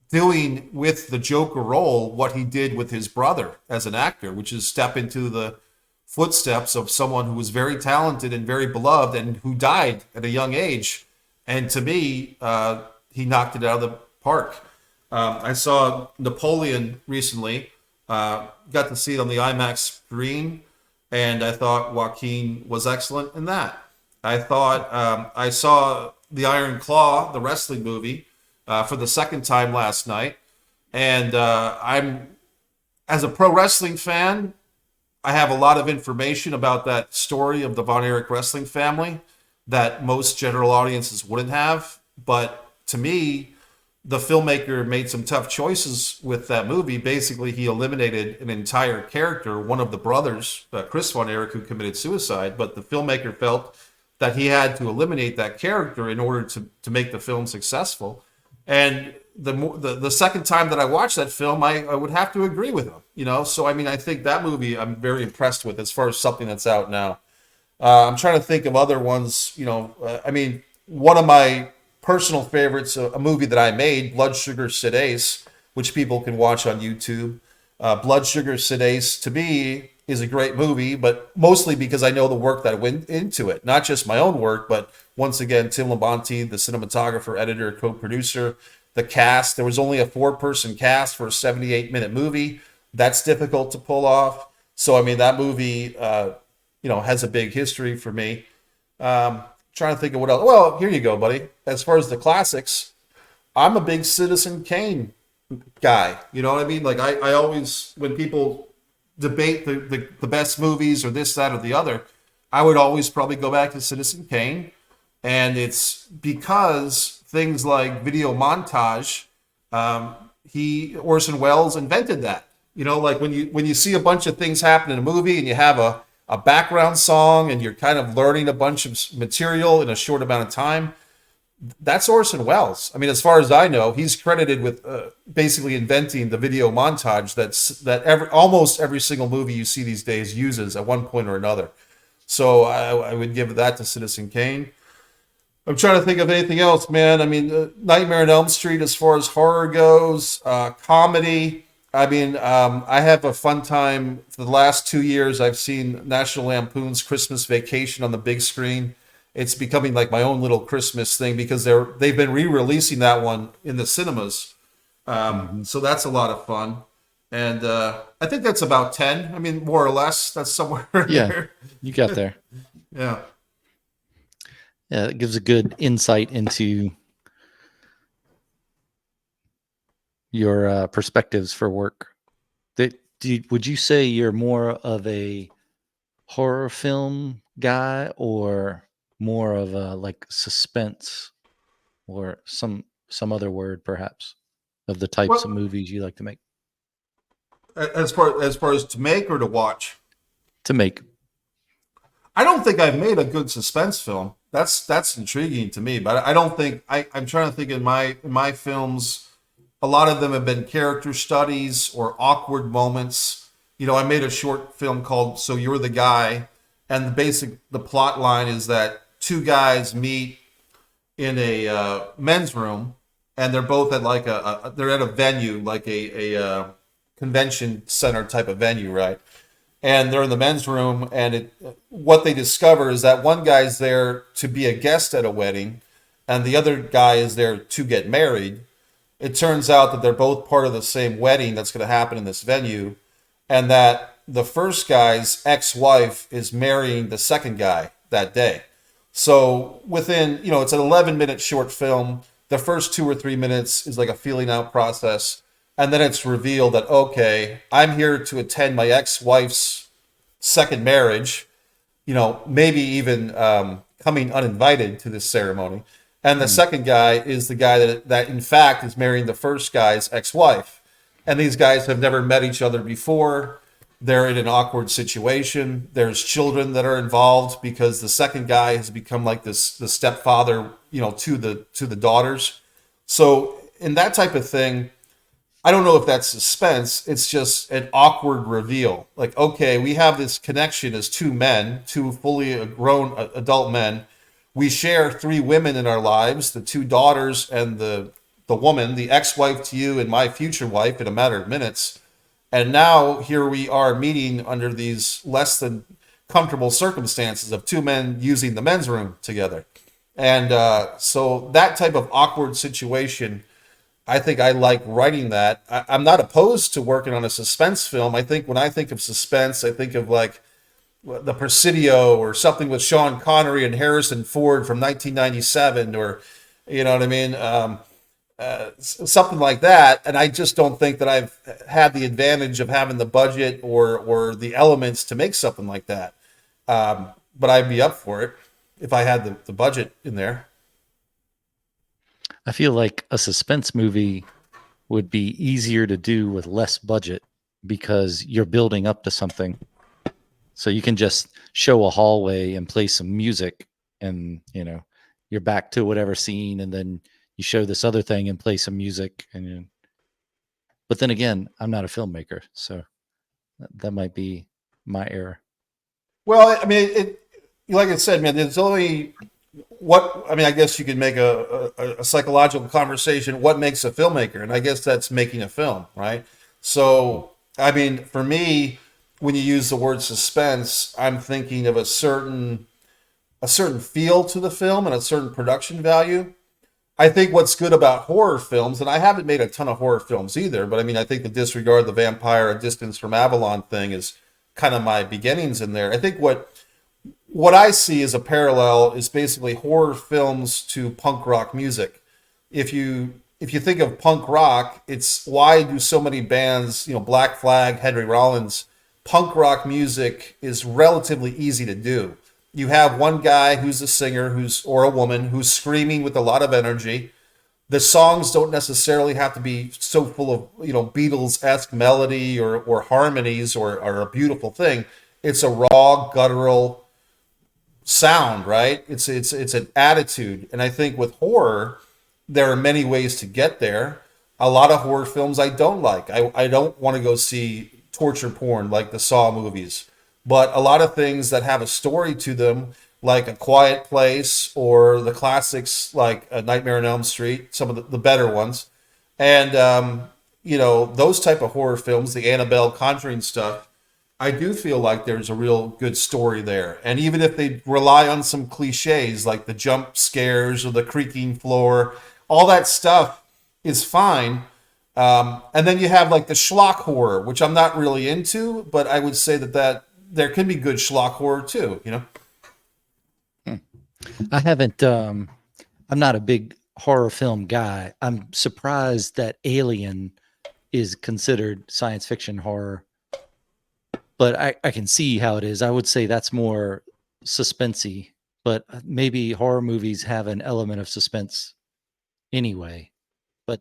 doing with the Joker role what he did with his brother as an actor, which is step into the footsteps of someone who was very talented and very beloved and who died at a young age. And to me, he knocked it out of the park. I saw Napoleon recently, got to see it on the IMAX screen, and I thought Joaquin was excellent in that. I thought I saw The Iron Claw, the wrestling movie, for the second time last night. And as a pro wrestling fan, I have a lot of information about that story of the Von Erich wrestling family that most general audiences wouldn't have. But to me, the filmmaker made some tough choices with that movie. Basically, he eliminated an entire character, one of the brothers, Chris Von Erich, who committed suicide. But the filmmaker felt that he had to eliminate that character in order to make the film successful. And the second time that I watched that film, I would have to agree with him, So, I mean, I think that movie I'm very impressed with as far as something that's out now. I'm trying to think of other ones. I mean, one of my personal favorites, a movie that I made, Blood Sugar Sedace, which people can watch on YouTube. Blood Sugar Sedace, to me, is a great movie, but mostly because I know the work that went into it. Not just my own work, but once again, Tim Labonte, the cinematographer, editor, co-producer, the cast. There was only a 4-person cast for a 78-minute movie. That's difficult to pull off. So, I mean, that movie, has a big history for me. Trying to think of what else. Well, here you go, buddy. As far as the classics, I'm a big Citizen Kane guy. You know what I mean? Like I always, when people debate the best movies or this, that, or the other, I would always probably go back to Citizen Kane. And it's because things like video montage, Orson Welles invented that. Like when you see a bunch of things happen in a movie and you have a background song and you're kind of learning a bunch of material in a short amount of time, that's Orson Welles. I mean, as far as I know, he's credited with basically inventing the video montage almost every single movie you see these days uses at one point or another. So I would give that to Citizen Kane. I'm trying to think of anything else, man. I mean, Nightmare on Elm Street, as far as horror goes, comedy. I mean, I have a fun time. For the last 2 years, I've seen National Lampoon's Christmas Vacation on the big screen. It's becoming like my own little Christmas thing because they've been re-releasing that one in the cinemas. So that's a lot of fun. And I think that's about 10. I mean, more or less, that's somewhere in Yeah, there. you got there. Yeah. Yeah, it gives a good insight into your perspectives for work. Would you say you're more of a horror film guy or more of a like suspense or some other word perhaps of the types of Well, movies you like to make? as far as to make or to watch, To make. I don't think I've made a good suspense film. That's intriguing to me, but I don't think I'm trying to think in my films. A lot of them have been character studies or awkward moments. I made a short film called "So You're the Guy," and the plot line is that two guys meet in a men's room, and they're both at like they're at a venue like a convention center type of venue, right? And they're in the men's room, and what they discover is that one guy's there to be a guest at a wedding, and the other guy is there to get married. It turns out that they're both part of the same wedding that's going to happen in this venue, and that the first guy's ex-wife is marrying the second guy that day. So within, it's an 11-minute short film. The first 2 or 3 minutes is like a feeling out process. And then it's revealed that, okay, I'm here to attend my ex-wife's second marriage, maybe even coming uninvited to this ceremony. And the second guy is the guy that in fact is marrying the first guy's ex-wife. And these guys have never met each other before. They're in an awkward situation. There's children that are involved because the second guy has become like the stepfather, to the daughters. So in that type of thing, I don't know if that's suspense. It's just an awkward reveal. Like, okay, we have this connection as two men, two fully grown adult men. We share 3 women in our lives, the 2 daughters and the woman, the ex-wife to you and my future wife in a matter of minutes. And now here we are meeting under these less than comfortable circumstances of 2 men using the men's room together. And so that type of awkward situation, I think I like writing that. I'm not opposed to working on a suspense film. I think when I think of suspense, I think of like the Presidio or something with Sean Connery and Harrison Ford from 1997, or you know what I mean, something like that. And I just don't think that I've had the advantage of having the budget or the elements to make something like that. But I'd be up for it if I had the budget in there. I feel like a suspense movie would be easier to do with less budget because you're building up to something. So you can just show a hallway and play some music and, you're back to whatever scene, and then you show this other thing and play some music. But then again, I'm not a filmmaker, so that might be my error. Well, I mean, like I said, man, there's only what I mean. I guess you could make a psychological conversation. What makes a filmmaker? And I guess that's making a film, right? So, I mean, for me, when you use the word suspense, I'm thinking of a certain feel to the film and a certain production value. I think what's good about horror films, and I haven't made a ton of horror films either, but I mean, I think the Disregard the Vampire, A Distance from Avalon thing is kind of my beginnings in there. I think what I see as a parallel is basically horror films to punk rock music. If you think of punk rock, it's why do so many bands, Black Flag, Henry Rollins, punk rock music is relatively easy to do. You have one guy who's a singer who's or a woman who's screaming with a lot of energy. The songs don't necessarily have to be so full of Beatles-esque melody or harmonies or a beautiful thing. It's a raw, guttural sound, right? It's an attitude, and I think with horror, there are many ways to get there. A lot of horror films I don't like. I don't want to go see torture porn like the Saw movies, but a lot of things that have a story to them, like A Quiet Place or the classics like A Nightmare on Elm Street, some of the better ones, and those type of horror films, the Annabelle, Conjuring stuff. I do feel like there's a real good story there. And even if they rely on some cliches like the jump scares or the creaking floor, all that stuff is fine. And then you have like the schlock horror, which I'm not really into, but I would say that there can be good schlock horror too. I haven't. I'm not a big horror film guy. I'm surprised that Alien is considered science fiction horror, but I can see how it is. I would say that's more suspensey, but maybe horror movies have an element of suspense anyway. But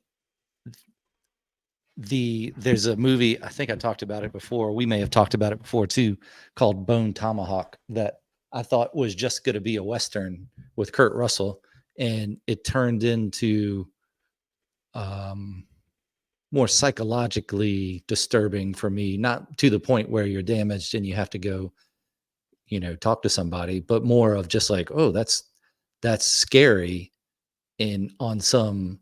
there's a movie, I think I talked about it before. We may have talked about it before too, called Bone Tomahawk, that I thought was just going to be a Western with Kurt Russell, and it turned into more psychologically disturbing for me, not to the point where you're damaged and you have to go, talk to somebody, but more of just like, oh, that's scary in on some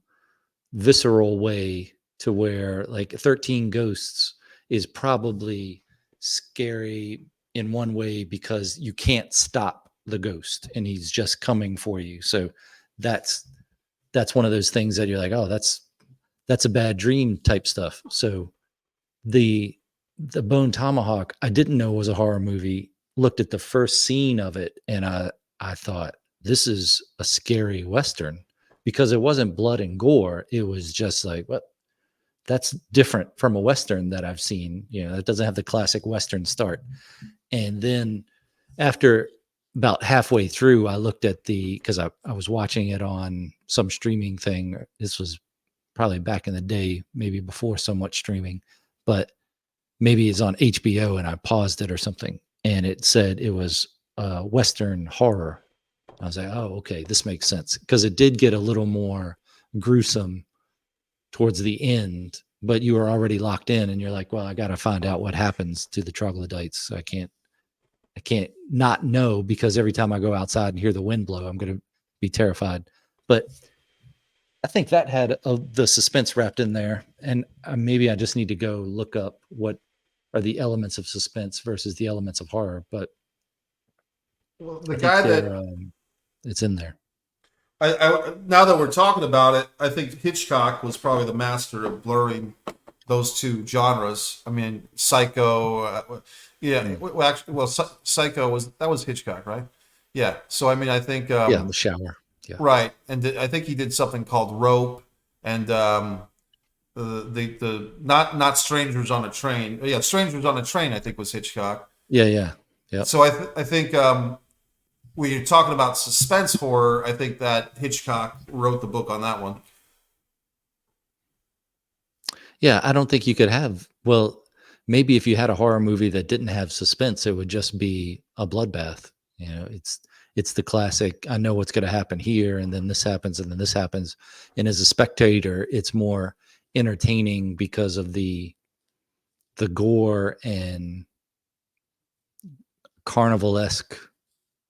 visceral way, to where like 13 Ghosts is probably scary in one way because you can't stop the ghost and he's just coming for you. So that's one of those things that you're like, oh, that's a bad dream type stuff. So the Bone Tomahawk, I didn't know was a horror movie. Looked at the first scene of it, and I thought, this is a scary Western, because it wasn't blood and gore. It was just like, what? That's different from a Western that I've seen. It doesn't have the classic Western start. And then after about halfway through, I looked at because I was watching it on some streaming thing. This was probably back in the day, maybe before so much streaming, but maybe it's on HBO, and I paused it or something, and it said it was Western horror. I was like, oh, okay, this makes sense, because it did get a little more gruesome towards the end, but you were already locked in, and you're like, well, I got to find out what happens to the troglodytes. I can't not know, because every time I go outside and hear the wind blow, I'm going to be terrified. But I think that had the suspense wrapped in there, and maybe I just need to go look up what are the elements of suspense versus the elements of horror. But Well, I the think guy that it's in there. now that we're talking about it, I think Hitchcock was probably the master of blurring those two genres. I mean, Psycho, yeah. Well, actually, Psycho was Hitchcock, right? Yeah. So I mean, I think The shower. Yeah. right, and I think he did something called Rope, and the not Strangers on a Train. Yeah, Strangers on a Train, I think, was Hitchcock. Yeah. So I think when you're talking about suspense horror, I think that Hitchcock wrote the book on that one. Yeah, I don't think you could have. Well, maybe if you had a horror movie that didn't have suspense, it would just be a bloodbath. It's the classic, I know what's going to happen here, and then this happens, and then this happens. And as a spectator, it's more entertaining because of the gore and carnival-esque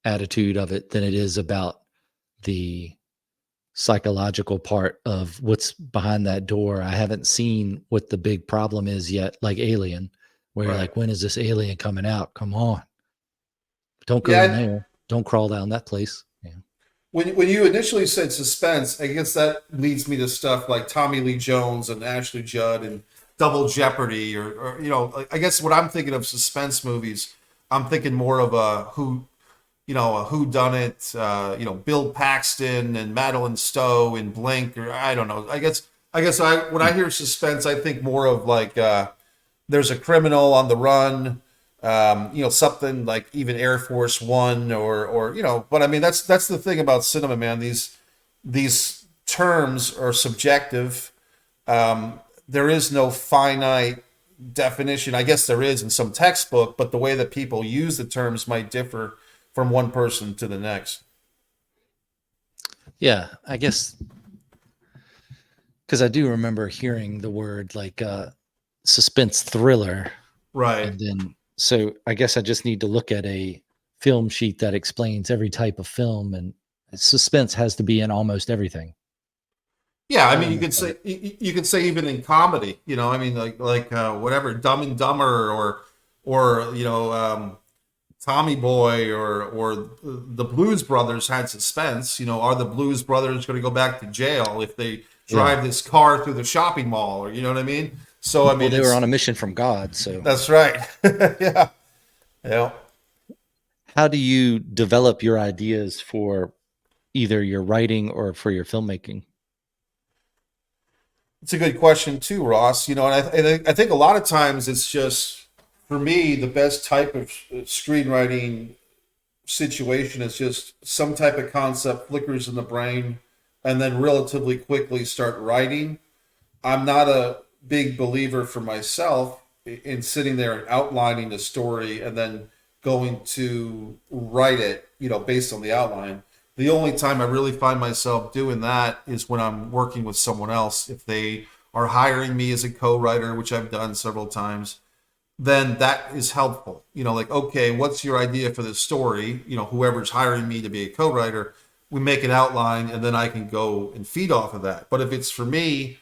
attitude of it than it is about the psychological part of what's behind that door. I haven't seen what the big problem is yet, like Alien, where you're Right. like, when is this alien coming out? Come on. Don't go in Yeah. there. Don't crawl down that place. Yeah. When you initially said suspense, I guess that leads me to stuff like Tommy Lee Jones and Ashley Judd and Double Jeopardy, or I guess what I'm thinking of suspense movies, I'm thinking more of a who done it, Bill Paxton and Madeline Stowe and Blink, or I don't know. I when I hear suspense, I think more of like there's a criminal on the run, something like even Air Force One, or But I mean, that's the thing about cinema, man. These terms are subjective. There is no finite definition. I guess there is in some textbook, but the way that people use the terms might differ from one person to the next. Yeah. I guess because I do remember hearing the word like suspense thriller. Right. And then, so I guess I just need to look at a film sheet that explains every type of film, and suspense has to be in almost everything. Yeah, I mean, you could Elements of say it. even in comedy, I mean, like whatever, Dumb and Dumber, or Tommy Boy, or the Blues Brothers had suspense. Are the Blues Brothers going to go back to jail if they Yeah. drive this car through the shopping mall, or you know what I mean? So I Well, mean, they were on a mission from God. So, that's right. Yeah, yeah. how do you develop your ideas for either your writing or for your filmmaking? It's a good question too, Ross. And I think a lot of times it's just, for me, the best type of screenwriting situation is just some type of concept flickers in the brain, and then relatively quickly start writing. I'm not a big believer for myself in sitting there and outlining the story and then going to write it, based on the outline. The only time I really find myself doing that is when I'm working with someone else. If they are hiring me as a co-writer, which I've done several times, then that is helpful. Like, okay, what's your idea for this story? Whoever's hiring me to be a co-writer, we make an outline, and then I can go and feed off of that. But if it's for me,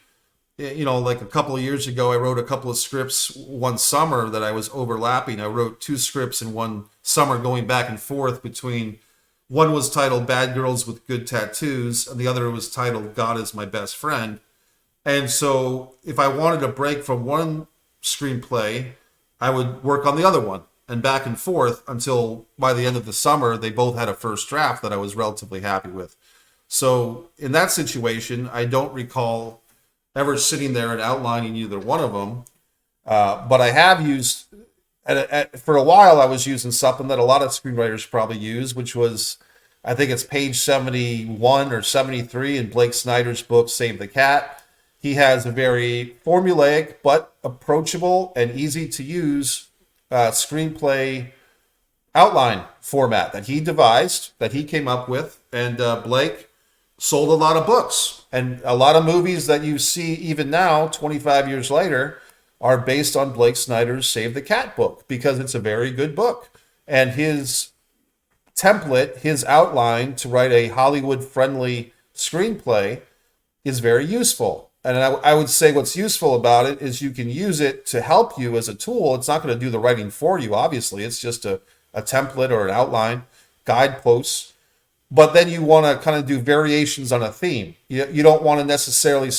like a couple of years ago, I wrote a couple of scripts one summer that I was overlapping. I wrote two scripts in one summer, going back and forth between, one was titled Bad Girls with Good Tattoos, and the other was titled God is My Best Friend. And so if I wanted a break from one screenplay, I would work on the other one, and back and forth until by the end of the summer, they both had a first draft that I was relatively happy with. So in that situation, I don't recall ever sitting there and outlining either one of them. But I have used, for a while, I was using something that a lot of screenwriters probably use, which was, I think it's page 71 or 73 in Blake Snyder's book, Save the Cat. He has a very formulaic but approachable and easy to use screenplay outline format that he devised, that he came up with. And Blake sold a lot of books. And a lot of movies that you see even now, 25 years later, are based on Blake Snyder's Save the Cat book, because it's a very good book. And his template, his outline to write a Hollywood-friendly screenplay is very useful. And I would say what's useful about it is you can use it to help you as a tool. It's not going to do the writing for you, obviously. It's just a template or an outline, guideposts. But then you want to kind of do variations on a theme. You don't want to necessarily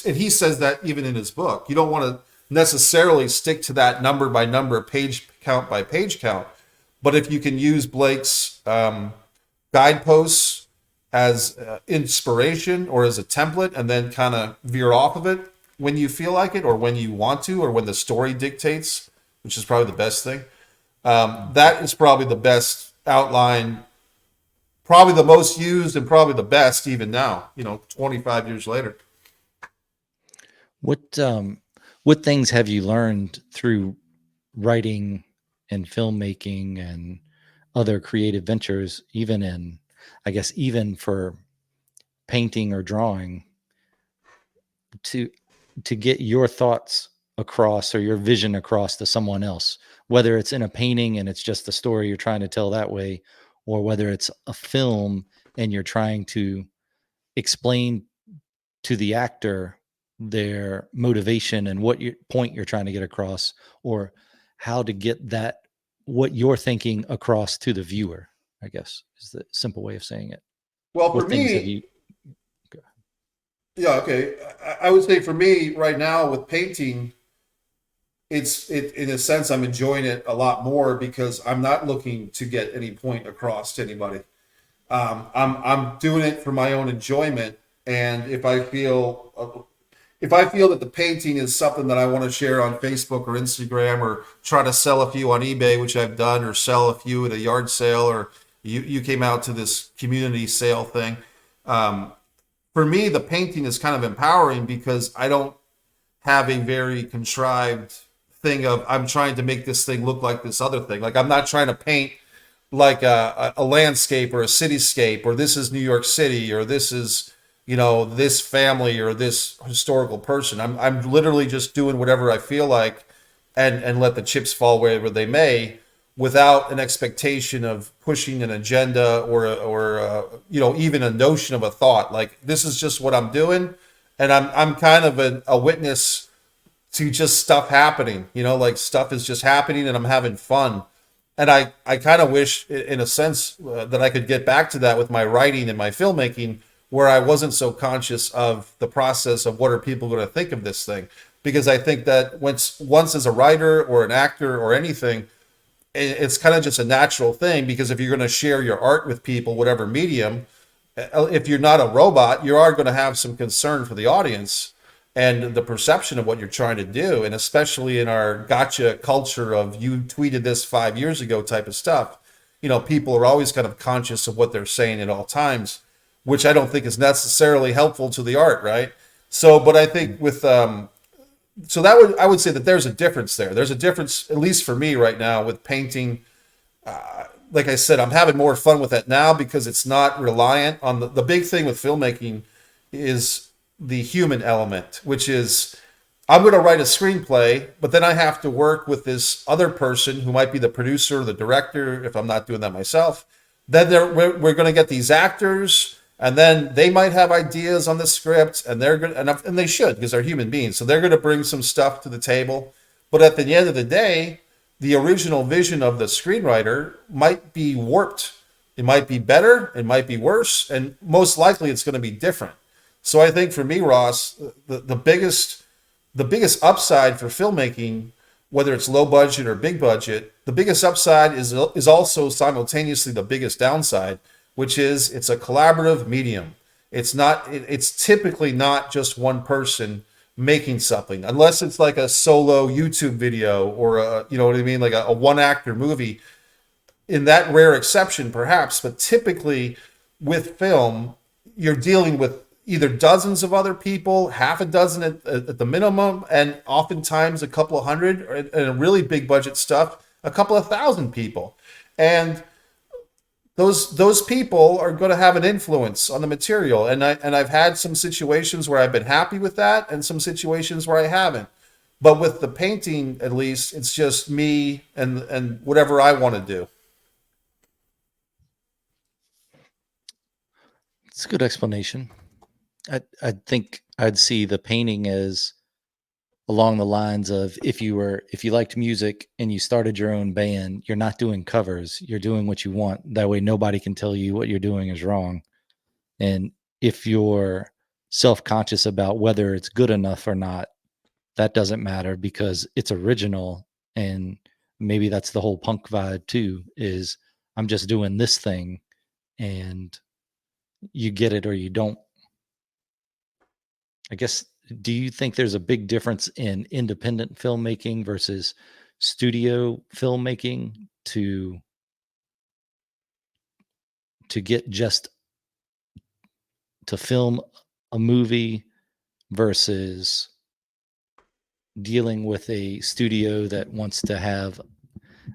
and he says that even in his book, you don't want to necessarily stick to that number by number, page count by page count. But if you can use Blake's guideposts as inspiration or as a template, and then kind of veer off of it when you feel like it, or when you want to, or when the story dictates, which is probably the best thing, that is probably the best outline, probably the most used, and probably the best even now, 25 years later. What things have you learned through writing and filmmaking and other creative ventures, even in, I guess, even for painting or drawing, to get your thoughts across or your vision across to someone else, whether it's in a painting and it's just the story you're trying to tell that way, or whether it's a film and you're trying to explain to the actor their motivation and what your point you're trying to get across, or how to get that what you're thinking across to the viewer, I guess is the simple way of saying it. Well, for What things have me, you yeah, okay. I would say for me right now with painting, in a sense I'm enjoying it a lot more because I'm not looking to get any point across to anybody. I'm doing it for my own enjoyment, and if I feel that the painting is something that I want to share on Facebook or Instagram, or try to sell a few on eBay, which I've done, or sell a few at a yard sale, or you came out to this community sale thing. Um, for me, the painting is kind of empowering because I don't have a very contrived thing of I'm trying to make this thing look like this other thing. Like I'm not trying to paint like a landscape or a cityscape, or this is New York City, or this is, this family or this historical person. I'm literally just doing whatever I feel like, and let the chips fall wherever they may, without an expectation of pushing an agenda, or even a notion of a thought. Like this is just what I'm doing, and I'm kind of a witness to just stuff happening. Like stuff is just happening, and I'm having fun. And I kind of wish, in a sense, that I could get back to that with my writing and my filmmaking, where I wasn't so conscious of the process of what are people going to think of this thing. Because I think that once as a writer or an actor or anything, it's kind of just a natural thing. Because if you're going to share your art with people, whatever medium, if you're not a robot, you are going to have some concern for the audience and the perception of what you're trying to do. And especially in our gotcha culture of you tweeted this 5 years ago type of stuff, people are always kind of conscious of what they're saying at all times, which I don't think is necessarily helpful to the art, right? So, but I think I would say that there's a difference there. There's a difference, at least for me right now, with painting. Like I said, I'm having more fun with that now because it's not reliant on the big thing with filmmaking is the human element, which is I'm going to write a screenplay, but then I have to work with this other person who might be the producer or the director if I'm not doing that myself. Then we're going to get these actors, and then they might have ideas on the script, and they're going and they should because they're human beings. So they're going to bring some stuff to the table. But at the end of the day, the original vision of the screenwriter might be warped. It might be better, it might be worse, and most likely it's going to be different. So I think for me, Ross, the biggest upside for filmmaking, whether it's low budget or big budget, the biggest upside is also simultaneously the biggest downside, which is it's a collaborative medium. It's typically not just one person making something, unless it's like a solo YouTube video or you know what I mean, like a one actor movie. In that rare exception, perhaps, but typically with film, you're dealing with either dozens of other people, half a dozen at the minimum, and oftentimes a couple of hundred, and a really big budget stuff, a couple of thousand people. And those people are going to have an influence on the material. And I've had some situations where I've been happy with that, and some situations where I haven't. But with the painting, at least, it's just me and whatever I want to do. It's a good explanation. I think I'd see the painting as along the lines of if you liked music and you started your own band, you're not doing covers, you're doing what you want. That way nobody can tell you what you're doing is wrong. And if you're self-conscious about whether it's good enough or not, that doesn't matter because it's original. And maybe that's the whole punk vibe too, is I'm just doing this thing and you get it or you don't. I guess, do you think there's a big difference in independent filmmaking versus studio filmmaking to get just to film a movie versus dealing with a studio that wants to have,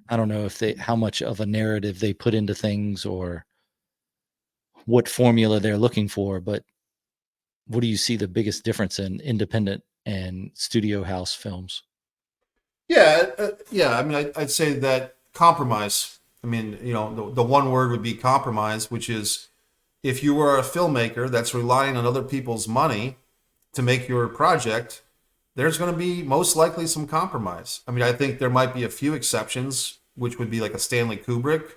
I don't know if how much of a narrative they put into things or what formula they're looking for, but what do you see the biggest difference in independent and studio house films? Yeah, yeah. I mean, I'd say that compromise. I mean, the one word would be compromise, which is if you are a filmmaker that's relying on other people's money to make your project, there's going to be most likely some compromise. I mean, I think there might be a few exceptions, which would be like a Stanley Kubrick.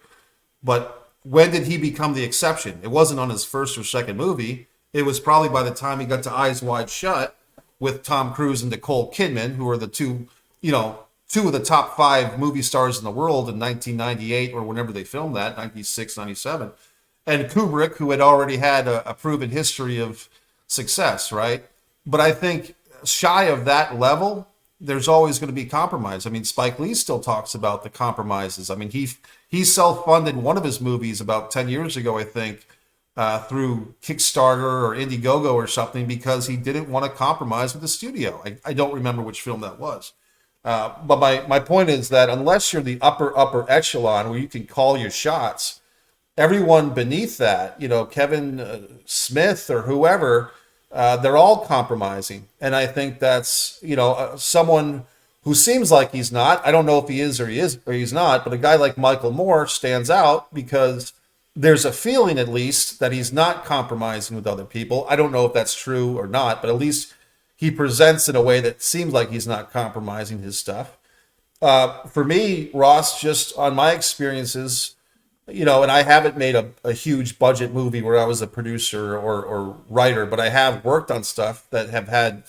But when did he become the exception? It wasn't on his first or second movie. It was probably by the time he got to Eyes Wide Shut with Tom Cruise and Nicole Kidman, who are the two of the top 5 movie stars in the world in 1998 or whenever they filmed that, 96, 97. And Kubrick, who had already had a proven history of success, right? But I think shy of that level, there's always going to be compromise. I mean, Spike Lee still talks about the compromises. I mean, he self-funded one of his movies about 10 years ago, I think, through Kickstarter or Indiegogo or something, because he didn't want to compromise with the studio. I don't remember which film that was. But my point is that unless you're the upper echelon where you can call your shots, everyone beneath that, Kevin Smith or whoever, they're all compromising. And I think that's, someone who seems like he's not. I don't know if he is or he's not, but a guy like Michael Moore stands out because there's a feeling, at least, that he's not compromising with other people. I don't know if that's true or not, but at least he presents in a way that seems like he's not compromising his stuff. For me, Ross, just on my experiences, and I haven't made a huge budget movie where I was a producer or writer, but I have worked on stuff that have had,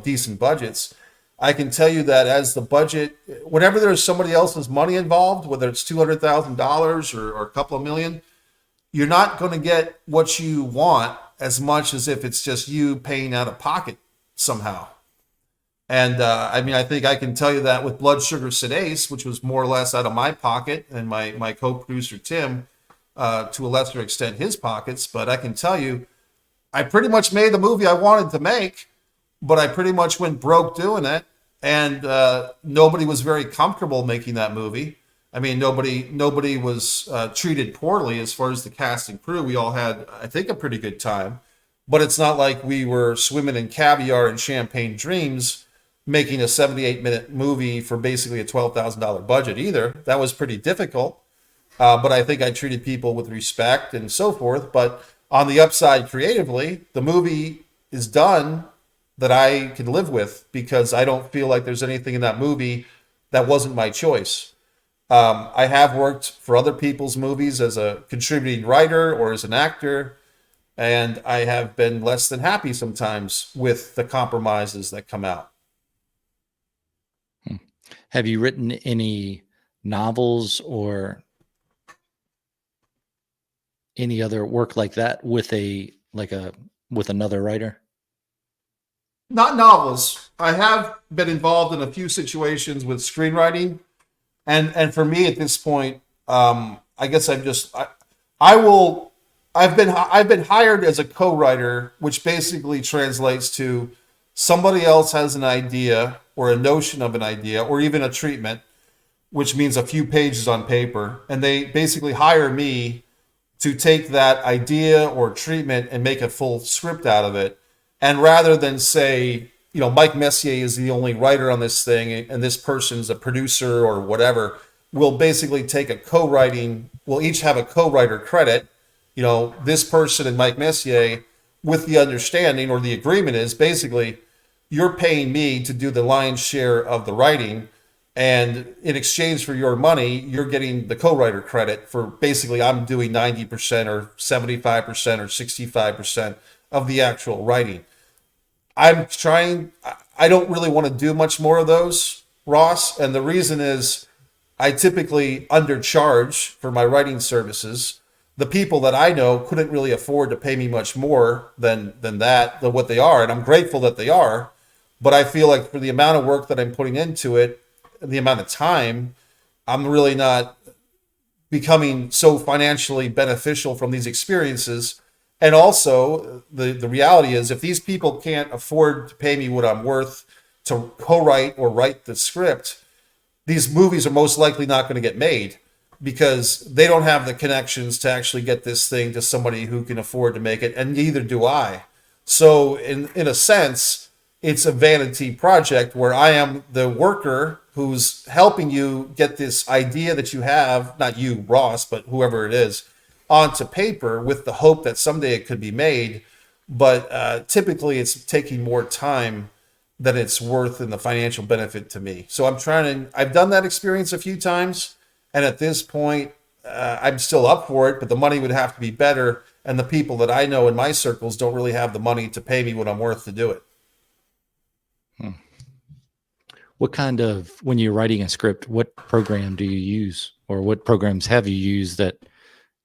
decent budgets. I can tell you that as the budget, whenever there's somebody else's money involved, whether it's $200,000 or a couple of million, you're not going to get what you want as much as if it's just you paying out of pocket somehow. And I think I can tell you that with Blood Sugar Sedace, which was more or less out of my pocket and my co-producer Tim, to a lesser extent his pockets. But I can tell you, I pretty much made the movie I wanted to make, but I pretty much went broke doing it. And nobody was very comfortable making that movie. I mean, nobody was treated poorly as far as the cast and crew. We all had, I think, a pretty good time. But it's not like we were swimming in caviar and champagne dreams making a 78-minute movie for basically a $12,000 budget either. That was pretty difficult. But I think I treated people with respect and so forth. But on the upside, creatively, the movie is done that I can live with because I don't feel like there's anything in that movie that wasn't my choice. I have worked for other people's movies as a contributing writer or as an actor, and I have been less than happy sometimes with the compromises that come out. Have you written any novels or any other work like that with with another writer? Not novels. I have been involved in a few situations with screenwriting, and for me at this point, I guess I've been hired as a co-writer, which basically translates to somebody else has an idea or a notion of an idea or even a treatment, which means a few pages on paper, and they basically hire me to take that idea or treatment and make a full script out of it. And rather than say, Mike Messier is the only writer on this thing and this person's a producer or whatever, we'll basically take we'll each have a co-writer credit, this person and Mike Messier, with the understanding or the agreement is basically you're paying me to do the lion's share of the writing, and in exchange for your money, you're getting the co-writer credit for basically I'm doing 90% or 75% or 65% of the actual writing. I don't really want to do much more of those, Ross, and the reason is I typically undercharge for my writing services. The people that I know couldn't really afford to pay me much more than what they are, and I'm grateful that they are, but I feel like for the amount of work that I'm putting into it, the amount of time, I'm really not becoming so financially beneficial from these experiences. And also, the reality is if these people can't afford to pay me what I'm worth to co-write or write the script, these movies are most likely not going to get made because they don't have the connections to actually get this thing to somebody who can afford to make it, and neither do I. So in a sense, it's a vanity project where I am the worker who's helping you get this idea that you have, not you, Ross, but whoever it is, onto paper with the hope that someday it could be made. But typically it's taking more time than it's worth in the financial benefit to me. So I've done that experience a few times. And at this point, I'm still up for it, but the money would have to be better. And the people that I know in my circles don't really have the money to pay me what I'm worth to do it. What kind of, when you're writing a script, what program do you use, or what programs have you used that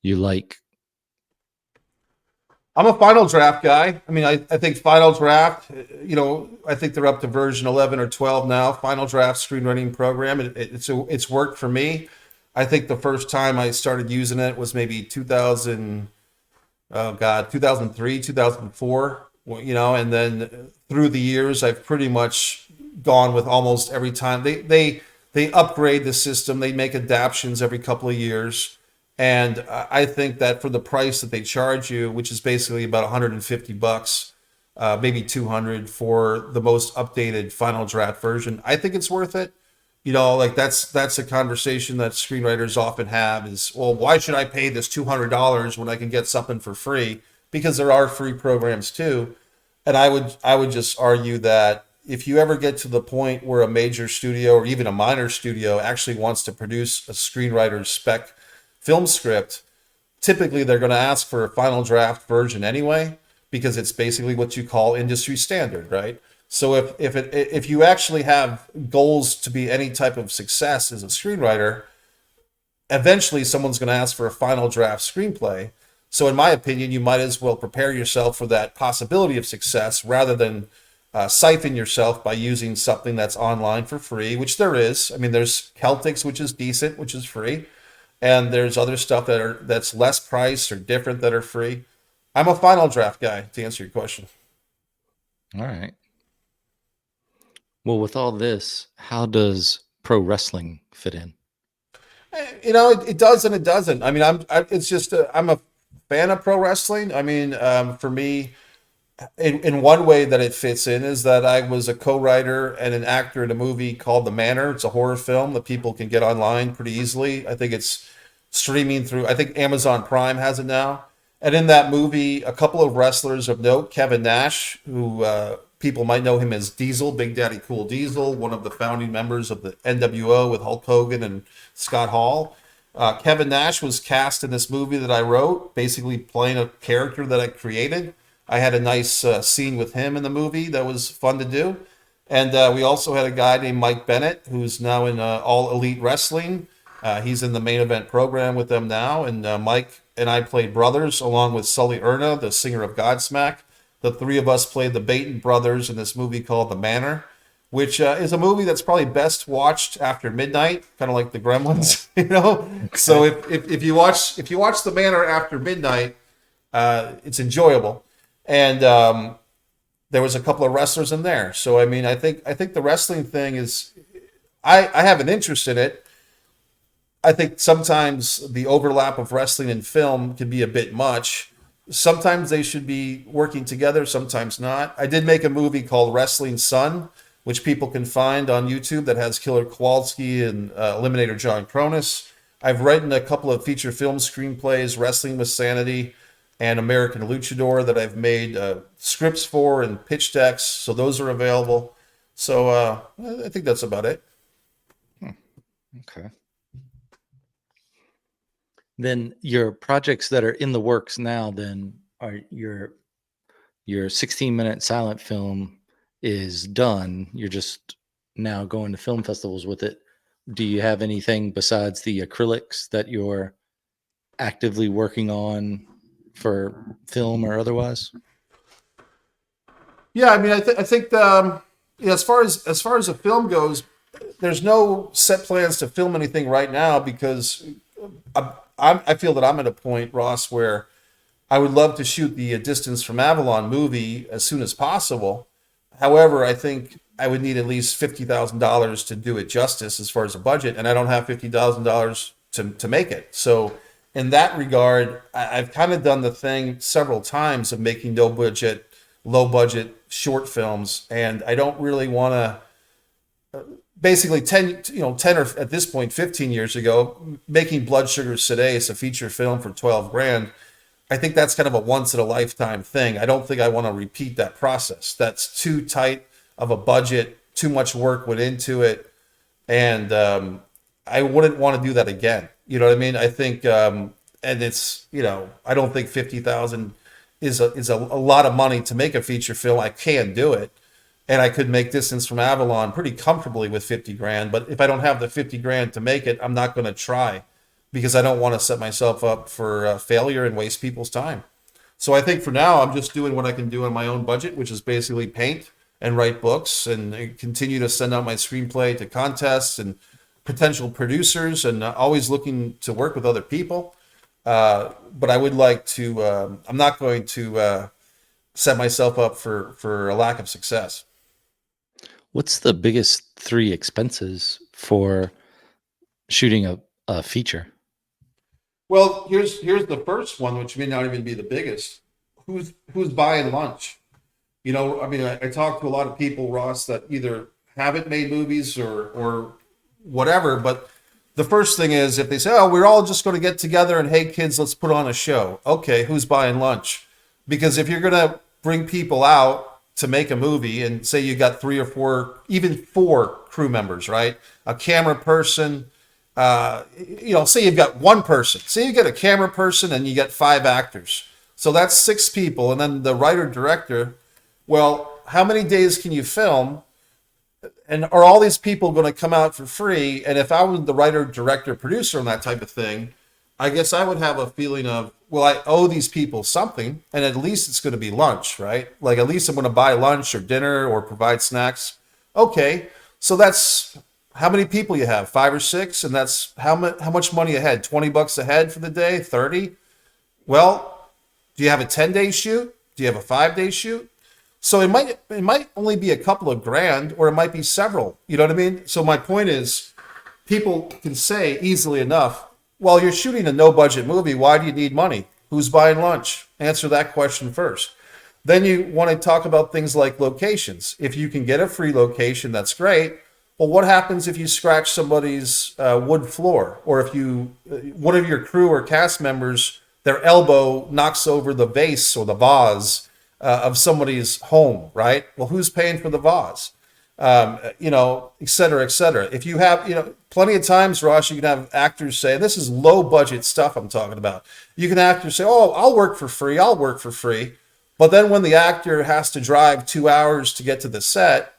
you like? I'm a Final Draft guy. I mean, I think Final Draft, I think they're up to version 11 or 12 now. Final Draft screenwriting program. It's worked for me. I think the first time I started using it was maybe 2003, 2004, and then through the years, I've pretty much gone with almost every time. They upgrade the system. They make adaptations every couple of years. And I think that for the price that they charge you, which is basically about $150, maybe 200 for the most updated Final Draft version, I think it's worth it. Like that's a conversation that screenwriters often have is, well, why should I pay this $200 when I can get something for free? Because there are free programs too. And I would just argue that if you ever get to the point where a major studio or even a minor studio actually wants to produce a screenwriter's spec film script, typically they're going to ask for a Final Draft version anyway, because it's basically what you call industry standard, right? So if you actually have goals to be any type of success as a screenwriter, eventually someone's going to ask for a Final Draft screenplay. So in my opinion, you might as well prepare yourself for that possibility of success rather than siphon yourself by using something that's online for free, which there is. I mean, there's Celtics, which is decent, which is free. And there's other stuff that's less priced or different that are free. I'm a Final Draft guy, to answer your question. All right. Well, with all this, how does pro wrestling fit in? It does and it doesn't. I mean, I'm a fan of pro wrestling. I mean, for me, in one way that it fits in is that I was a co-writer and an actor in a movie called The Manor. It's a horror film that people can get online pretty easily. I think it's streaming through, I think Amazon Prime has it now. And in that movie, a couple of wrestlers of note, Kevin Nash, who people might know him as Diesel, Big Daddy Cool Diesel, one of the founding members of the NWO with Hulk Hogan and Scott Hall. Kevin Nash was cast in this movie that I wrote, basically playing a character that I created. I had a nice scene with him in the movie that was fun to do. And we also had a guy named Mike Bennett, who's now in All Elite Wrestling. He's in the main event program with them now. And Mike and I played brothers along with Sully Erna, the singer of Godsmack. The three of us played the Baton brothers in this movie called The Manor, which is a movie that's probably best watched after midnight, kind of like the Gremlins, Okay. So if you watch The Manor after midnight, it's enjoyable. And there was a couple of wrestlers in there. So I mean, I think the wrestling thing is, I have an interest in it. I think sometimes the overlap of wrestling and film can be a bit much. Sometimes they should be working together, sometimes not. I did make a movie called Wrestling Son, which people can find on YouTube, that has Killer Kowalski and Eliminator John Cronus. I've written a couple of feature film screenplays, Wrestling with Sanity and American Luchador, that I've made scripts for and pitch decks. So those are available. So I think that's about it. Okay. Then your projects that are in the works now, then are your 16-minute silent film is done. You're just now going to film festivals with it. Do you have anything besides the acrylics that you're actively working on for film or otherwise? Yeah, I mean, I think as far as the film goes, there's no set plans to film anything right now, because I feel that I'm at a point, Ross, where I would love to shoot the Distance from Avalon movie as soon as possible. However, I think I would need at least $50,000 to do it justice as far as a budget, and I don't have $50,000 to make it. So in that regard, I've kind of done the thing several times of making low budget short films, and I don't really want to basically 10 or at this point 15 years ago, making Blood Sugars Today as a feature film for 12 grand. I think that's kind of a once in a lifetime thing. I don't think I want to repeat that process. That's too tight of a budget, too much work went into it. And I wouldn't want to do that again. You know what I mean? I think, and it's, I don't think 50,000 is a lot of money to make a feature film. I can do it. And I could make Distance from Avalon pretty comfortably with 50 grand. But if I don't have the 50 grand to make it, I'm not going to try, because I don't want to set myself up for failure and waste people's time. So I think for now, I'm just doing what I can do on my own budget, which is basically paint and write books and continue to send out my screenplay to contests and potential producers, and always looking to work with other people. But I would like to, I'm not going to set myself up for a lack of success. What's the biggest 3 expenses for shooting a feature? Well, here's the first one, which may not even be the biggest. Who's buying lunch? I mean, I talk to a lot of people, Ross, that either haven't made movies or whatever, but the first thing is, if they say, oh, we're all just going to get together and, hey kids, let's put on a show. Okay, who's buying lunch? Because if you're going to bring people out to make a movie, and say you got 3 or 4, even 4 crew members, right? A camera person, say you've got 1 person. Say you get a camera person and you get 5 actors. So that's 6 people. And then the writer director, well, how many days can you film? And are all these people going to come out for free? And if I was the writer, director, producer on that type of thing, I guess I would have a feeling of, well, I owe these people something, and at least it's going to be lunch, right? Like, at least I'm going to buy lunch or dinner or provide snacks. Okay, so that's how many people you have, 5 or 6, and that's how much money ahead? $20 a head for the day, 30. Well, do you have a 10-day shoot? Do you have a 5-day shoot? So it might only be a couple of grand, or it might be several. You know what I mean? So my point is, people can say easily enough, well, you're shooting a no-budget movie. Why do you need money? Who's buying lunch? Answer that question first. Then you want to talk about things like locations. If you can get a free location, that's great. Well, what happens if you scratch somebody's wood floor? Or if one of your crew or cast members, their elbow knocks over the vase or the vase of somebody's home, right? Well, who's paying for the vase? Et cetera, et cetera. If you have, plenty of times, Ross, you can have actors say, this is low budget stuff I'm talking about. You can actors say, oh, I'll work for free. But then when the actor has to drive 2 hours to get to the set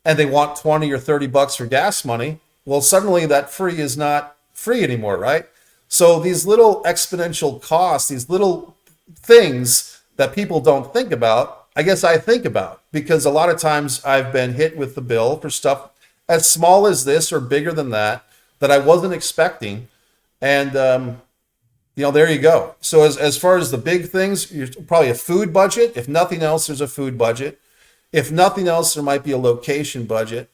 and they want 20 or 30 bucks for gas money, well, suddenly that free is not free anymore, right? So these little exponential costs, these little things that people don't think about, I guess I think about, because a lot of times I've been hit with the bill for stuff as small as this or bigger than that I wasn't expecting. And, there you go. So as far as the big things, you're probably a food budget. If nothing else, there's a food budget. If nothing else, there might be a location budget.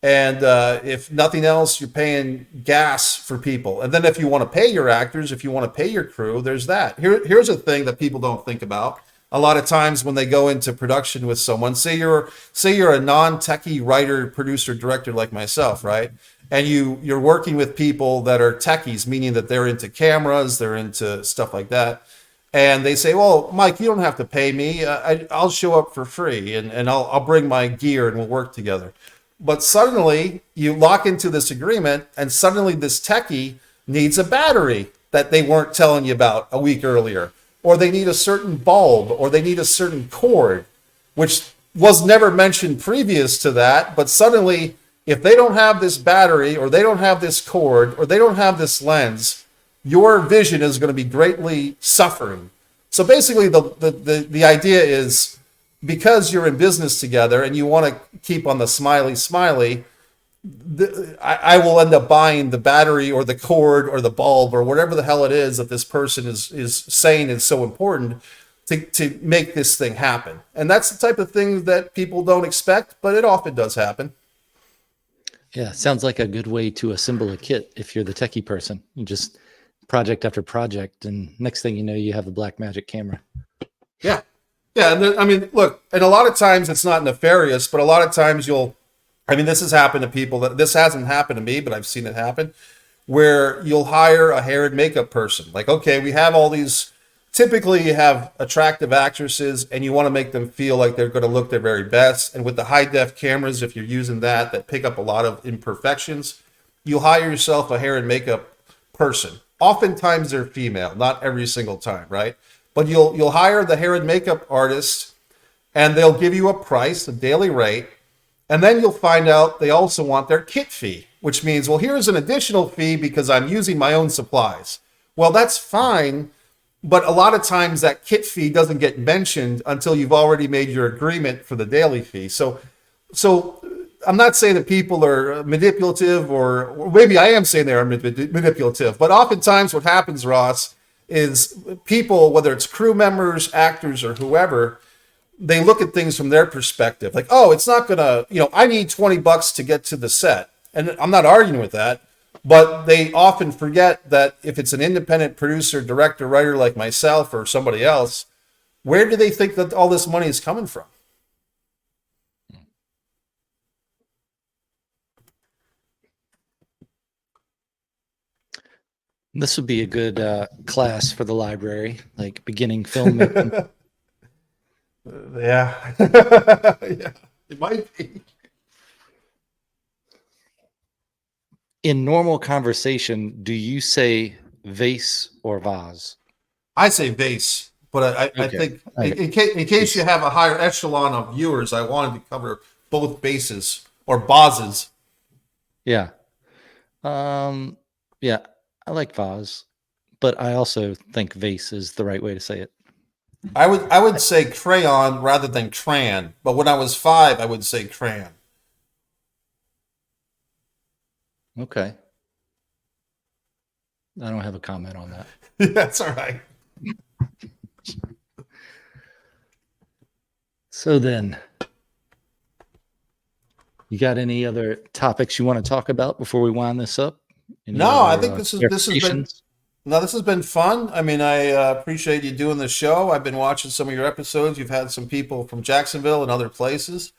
And if nothing else, you're paying gas for people. And then if you want to pay your actors, if you want to pay your crew, there's that. Here's a thing that people don't think about. A lot of times when they go into production with someone, say you're a non-techie writer, producer, director like myself, right? And you're working with people that are techies, meaning that they're into cameras, they're into stuff like that. And they say, well, Mike, you don't have to pay me. I'll show up for free and I'll bring my gear and we'll work together. But suddenly you lock into this agreement and suddenly this techie needs a battery that they weren't telling you about a week earlier. Or they need a certain bulb, or they need a certain cord, which was never mentioned previous to that. But suddenly, if they don't have this battery, or they don't have this cord, or they don't have this lens, your vision is going to be greatly suffering. So basically, the idea is, because you're in business together and you want to keep on the smiley, I will end up buying the battery or the cord or the bulb or whatever the hell it is that this person is saying is so important to make this thing happen. And that's the type of thing that people don't expect, but it often does happen. Yeah, sounds like a good way to assemble a kit if you're the techie person. You just project after project, and next thing you know, you have a Blackmagic camera. Yeah. Yeah, and look, and a lot of times it's not nefarious, but a lot of times you'll I mean, this has happened to people. This hasn't happened to me, but I've seen it happen, where you'll hire a hair and makeup person. Like, okay, we have all these. Typically, you have attractive actresses, and you want to make them feel like they're going to look their very best. And with the high def cameras, if you're using that pick up a lot of imperfections, you'll hire yourself a hair and makeup person. Oftentimes, they're female, not every single time, right? But you'll hire the hair and makeup artist, and they'll give you a price, a daily rate. And then you'll find out they also want their kit fee, which means, well, here's an additional fee because I'm using my own supplies. Well, that's fine, but a lot of times that kit fee doesn't get mentioned until you've already made your agreement for the daily fee. So I'm not saying that people are manipulative, or maybe I am saying they are manipulative, but oftentimes what happens, Ross, is people, whether it's crew members, actors, or whoever, they look at things from their perspective. Like, oh, it's not gonna, I need $20 to get to the set. And I'm not arguing with that, but they often forget that if it's an independent producer, director, writer like myself or somebody else, where do they think that all this money is coming from? This would be a good class for the library, like beginning filmmaking. Yeah. Yeah, it might be. In normal conversation, do you say vase or vase? I say vase, but I Okay. think Okay. in case you have a higher echelon of viewers, I wanted to cover both bases or bases. Yeah. Yeah, I like vase, but I also think vase is the right way to say it. I would say crayon rather than crayon, but when I was 5, I would say crayon. Okay. I don't have a comment on that. That's all right. So then, you got any other topics you want to talk about before we wind this up? Any No, I other, think this has been clarifications? no, this has been fun. I mean, I appreciate you doing the show. I've been watching some of your episodes. You've had some people from Jacksonville and other places,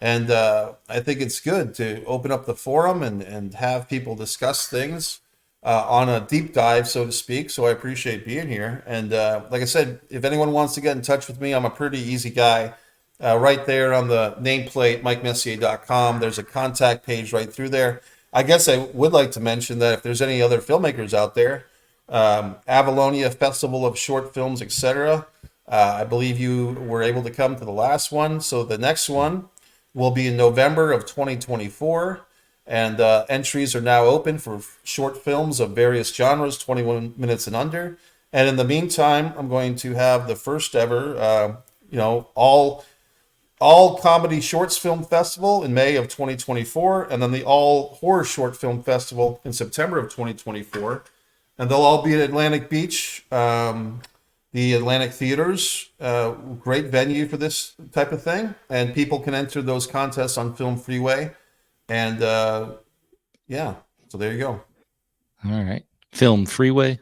and I think it's good to open up the forum and have people discuss things on a deep dive, so to speak. So I appreciate being here. And like I said, if anyone wants to get in touch with me, I'm a pretty easy guy. Right there on the nameplate, MikeMessier.com, there's a contact page right through there. I guess I would like to mention that if there's any other filmmakers out there, Avalonia Festival of Short Films, etc. I believe you were able to come to the last one. So the next one will be in November of 2024. And entries are now open for short films of various genres, 21 minutes and under. And in the meantime, I'm going to have the first ever, all comedy shorts film festival in May of 2024, and then the all horror short film festival in September of 2024. And they'll all be at Atlantic Beach, the Atlantic Theaters, great venue for this type of thing. And people can enter those contests on Film Freeway. And yeah, so there you go. All right. Film Freeway.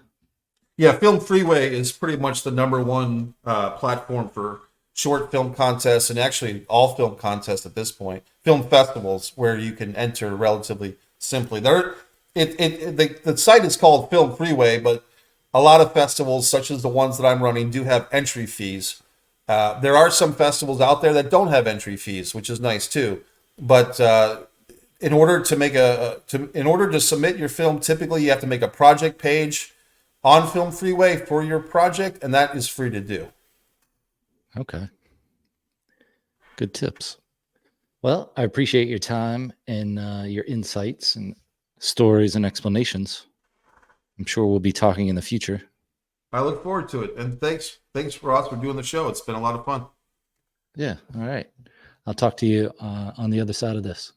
Yeah, Film Freeway is pretty much the number one platform for short film contests, and actually all film contests at this point, film festivals where you can enter relatively simply. The site is called Film Freeway, but a lot of festivals, such as the ones that I'm running, do have entry fees. There are some festivals out there that don't have entry fees, which is nice too. But in order to submit your film, typically you have to make a project page on Film Freeway for your project, and that is free to do. Okay. Good tips. Well, I appreciate your time and your insights and stories and explanations. I'm sure we'll be talking in the future. I look forward to it. And thanks, Ross, for doing the show. It's been a lot of fun. Yeah. All right. I'll talk to you on the other side of this.